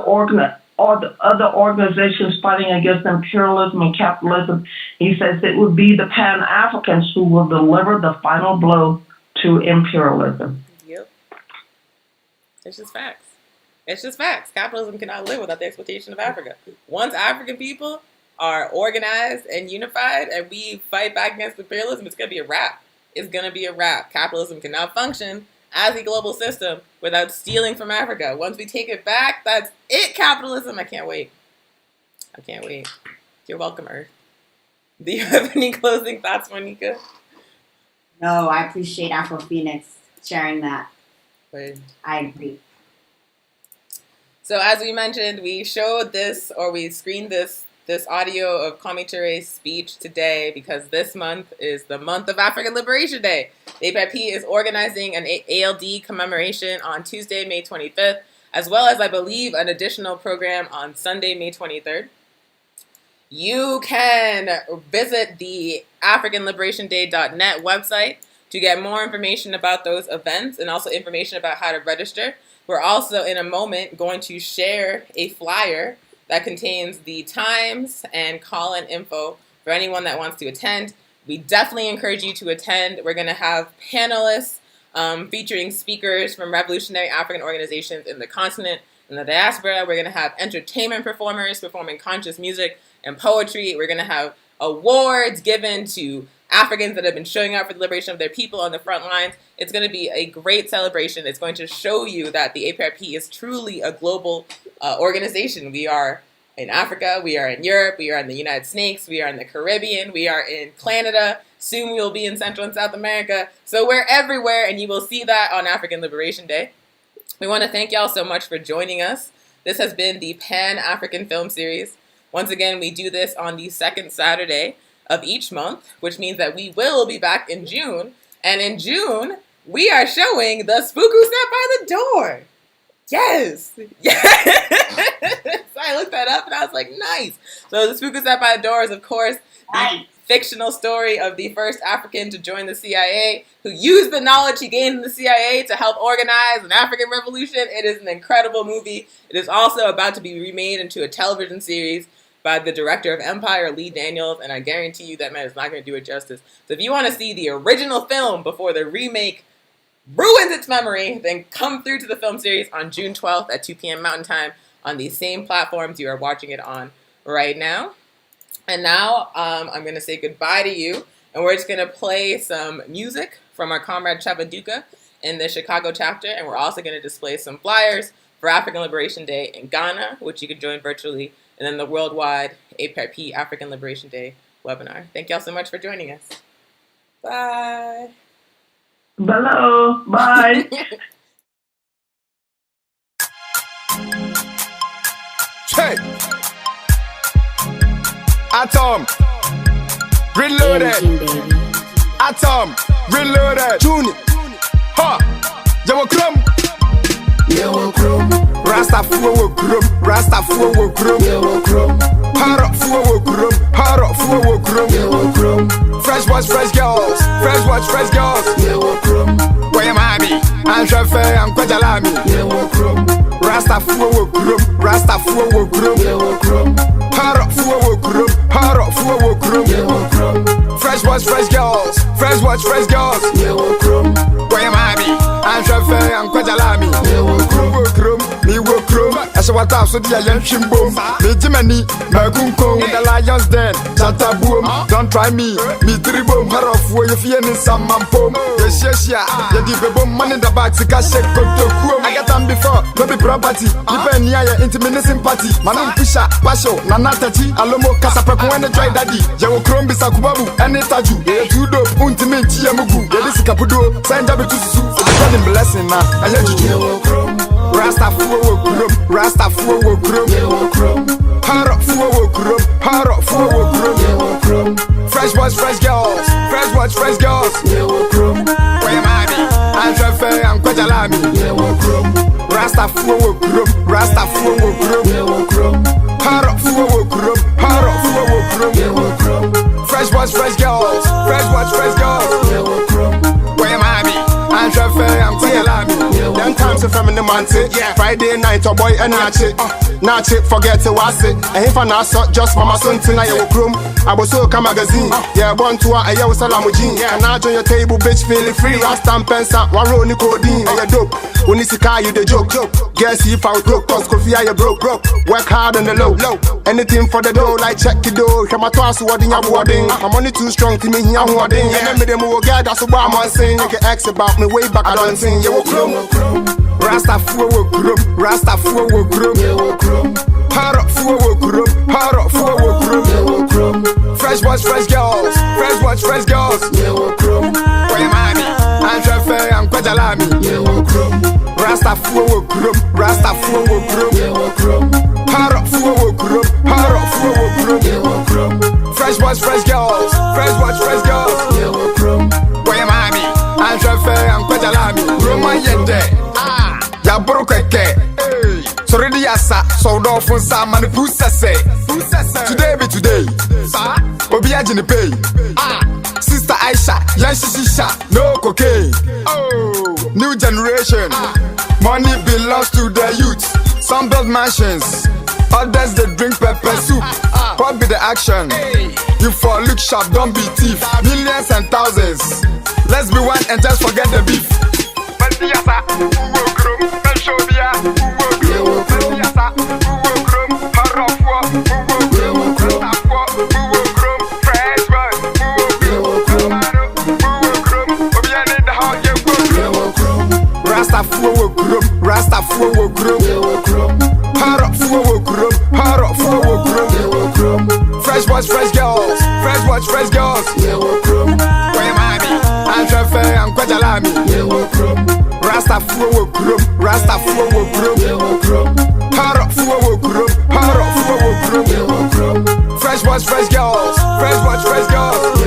organizations fighting against imperialism and capitalism, he says it would be the Pan-Africans who will deliver the final blow to imperialism. Yep. It's just facts. It's just facts. Capitalism cannot live without the exploitation of Africa. Once African people are organized and unified and we fight back against imperialism, it's going to be a wrap. It's going to be a wrap. Capitalism cannot function as a global system without stealing from Africa. Once we take it back, that's it, capitalism. I can't wait. You're welcome, Earth. Do you have any closing thoughts, Monica? No, I appreciate Afro Phoenix sharing that. Good. I agree. So as we mentioned, we showed this, or we screened this audio of Kwame Toure's speech today because this month is the month of African Liberation Day. The APIP is organizing an ALD commemoration on Tuesday, May 25th, as well as, I believe, an additional program on Sunday, May 23rd. You can visit the AfricanLiberationDay.net website To get more information about those events and also information about how to register, we're also in a moment going to share a flyer that contains the times and call-in info for anyone that wants to attend. We definitely encourage you to attend. We're going to have panelists featuring speakers from revolutionary African organizations in the continent and the diaspora. We're going to have entertainment performers performing conscious music and poetry. We're going to have awards given to Africans that have been showing up for the liberation of their people on the front lines. It's going to be a great celebration. It's going to show you that the APRP is truly a global organization. We are in Africa, we are in Europe, we are in the United States, we are in the Caribbean, we are in Canada. Soon we will be in Central and South America. So we're everywhere, and you will see that on African Liberation Day. We want to thank y'all so much for joining us. This has been the Pan-African Film Series. Once again, we do this on the second Saturday of each month, which means that we will be back in June. And in June, we are showing The Spook Who Sat by the Door. Yes. Yes. So I looked that up and I was like, nice. So The Spook Who Sat by the Door is, of course, the fictional story of the first African to join the CIA, who used the knowledge he gained in the CIA to help organize an African revolution. It is an incredible movie. It is also about to be remade into a television series by the director of Empire, Lee Daniels, and I guarantee you that man is not going to do it justice. So if you want to see the original film before the remake ruins its memory, then come through to the film series on June 12th at 2 p.m. Mountain Time on the same platforms you are watching it on right now. And now I'm going to say goodbye to you, and we're just going to play some music from our comrade Chabaduka in the Chicago chapter, and we're also going to display some flyers for African Liberation Day in Ghana, which you can join virtually, and then the worldwide APRP African Liberation Day webinar. Thank y'all so much for joining us. Bye. Hello. Bye. Check. Atom. Reloaded. Atom. Reloaded. Juni. Ha. Yawa Krum. Yawa Krum. Rasta Fuwa Krum. Rasta Fuwa Krum. Yawa Krum. Para Fuwa Krum. Para Fuwa Krum. Yawa Krum. Fresh boys, fresh girls. Fresh boys, fresh girls. Yawa Krum. Boy, Mami. I'm Shafe. I'm Kwajalami. Yawa Krum. Rasta Fuwa Krum. Rasta Fuwa Krum. Yawa Krum. Para Fuwa Krum. Para Fuwa Krum. Yawa Krum. Fresh boys, fresh girls. Fresh boys, fresh girls. Yawa Krum. Boy, Mami. I'm Shafe. I'm Kwajalami. Yawa Krum. Me wo krum. Asha wata so dia yan shimbo. Me jimani, me kunko. The lions den, chata boom. Don't try me, me tribom. Harof wo ye fie ni samampo. Ye sheshia, ye di bebo money the back sika shake koto kuom. I get them before, no be property. Ipe niya ye intimate sympathy. Manum pisha, pasho, nanatachi. Alomo kasa prepo when the dry daddy. Ye wo krum bisa kubabu, ene taju. Ye too dope, untimate ye mugu. Ye disi kapudo, send jabe tususu. It's a blessing na, I let you know. Rasta Fuwa Krum, Rasta Fuwa Krum, Yawa Krum. Para Fuwa Krum, Para Fuwa Krum, Yawa Krum. Fresh boys, fresh girls, fresh boys, fresh girls, Yawa Krum. Boy, Mami, I'm Shafe, I'm Kwajalami, Yawa Krum. Rasta Fuwa Krum, Rasta Fuwa Krum, Yawa Krum. Para Fuwa Krum, Para Fuwa Krum, Yawa Krum. Fresh boys, fresh girls, fresh boys, fresh girls, Yawa Krum. Boy, Mami, I'm Shafe, I'm Kwajalami. Them times if I'm in the manti, Friday night, a boy and Natch it, forget to was it. And if I not saw just mama son tonight, I will groom. I was so come magazine. Yeah, born to a yo salamujin. And now join your table, bitch, feeling free. Last time pensa, one roll nicodine. And you dope. When you see car, you the joke. Guess if I was broke, cause coffee, I broke. Work hard on the low. Anything for the dough, like check the dough. Come at once, wording, I'm wording. I'm only too strong to me, I'm wording. And then them will get that's what I'm saying. You can ask about me way back, I don't sing. You will groom. Rasta Fuwa Krum, Rasta Fuwa Krum, Yawa Krum. Para Fuwa Krum, Para Fuwa Krum, Yawa Krum. Fresh boys, fresh girls, fresh boys, fresh girls, Yawa Krum. Boy, Mami, I'm Shafe, I'm Kwajalami, Yawa Krum. Rasta Fuwa Krum, Rasta Fuwa Krum, Yawa Krum. Para Fuwa Krum, Para Fuwa Krum, Yawa Krum. Fresh boys, fresh girls, fresh boys, fresh girls, Yawa Krum. Boy, Mami, I'm Shafe, I'm Kwajalami, Roma Yende. Ya bro kweke, so ready asa, so do fun sa man pusese. Today be today, obi aje ni pay. Sister Aisha, yan shisha, no cocaine. Oh, new generation. Money belongs to the youth. Some build mansions, others they drink pepper soup. What be the action? You for look sharp, don't be thief. Millions and thousands. Let's be one and just forget the beef. Fresh boys, fresh girls, fresh boys, fresh girls. I'm Trafe, I'm Kwajalami. Rasta fuwa krum, Rasta fuwa krum. Haro fuwa krum, Haro fuwa krum. Fresh boys, fresh girls, fresh boys, fresh girls.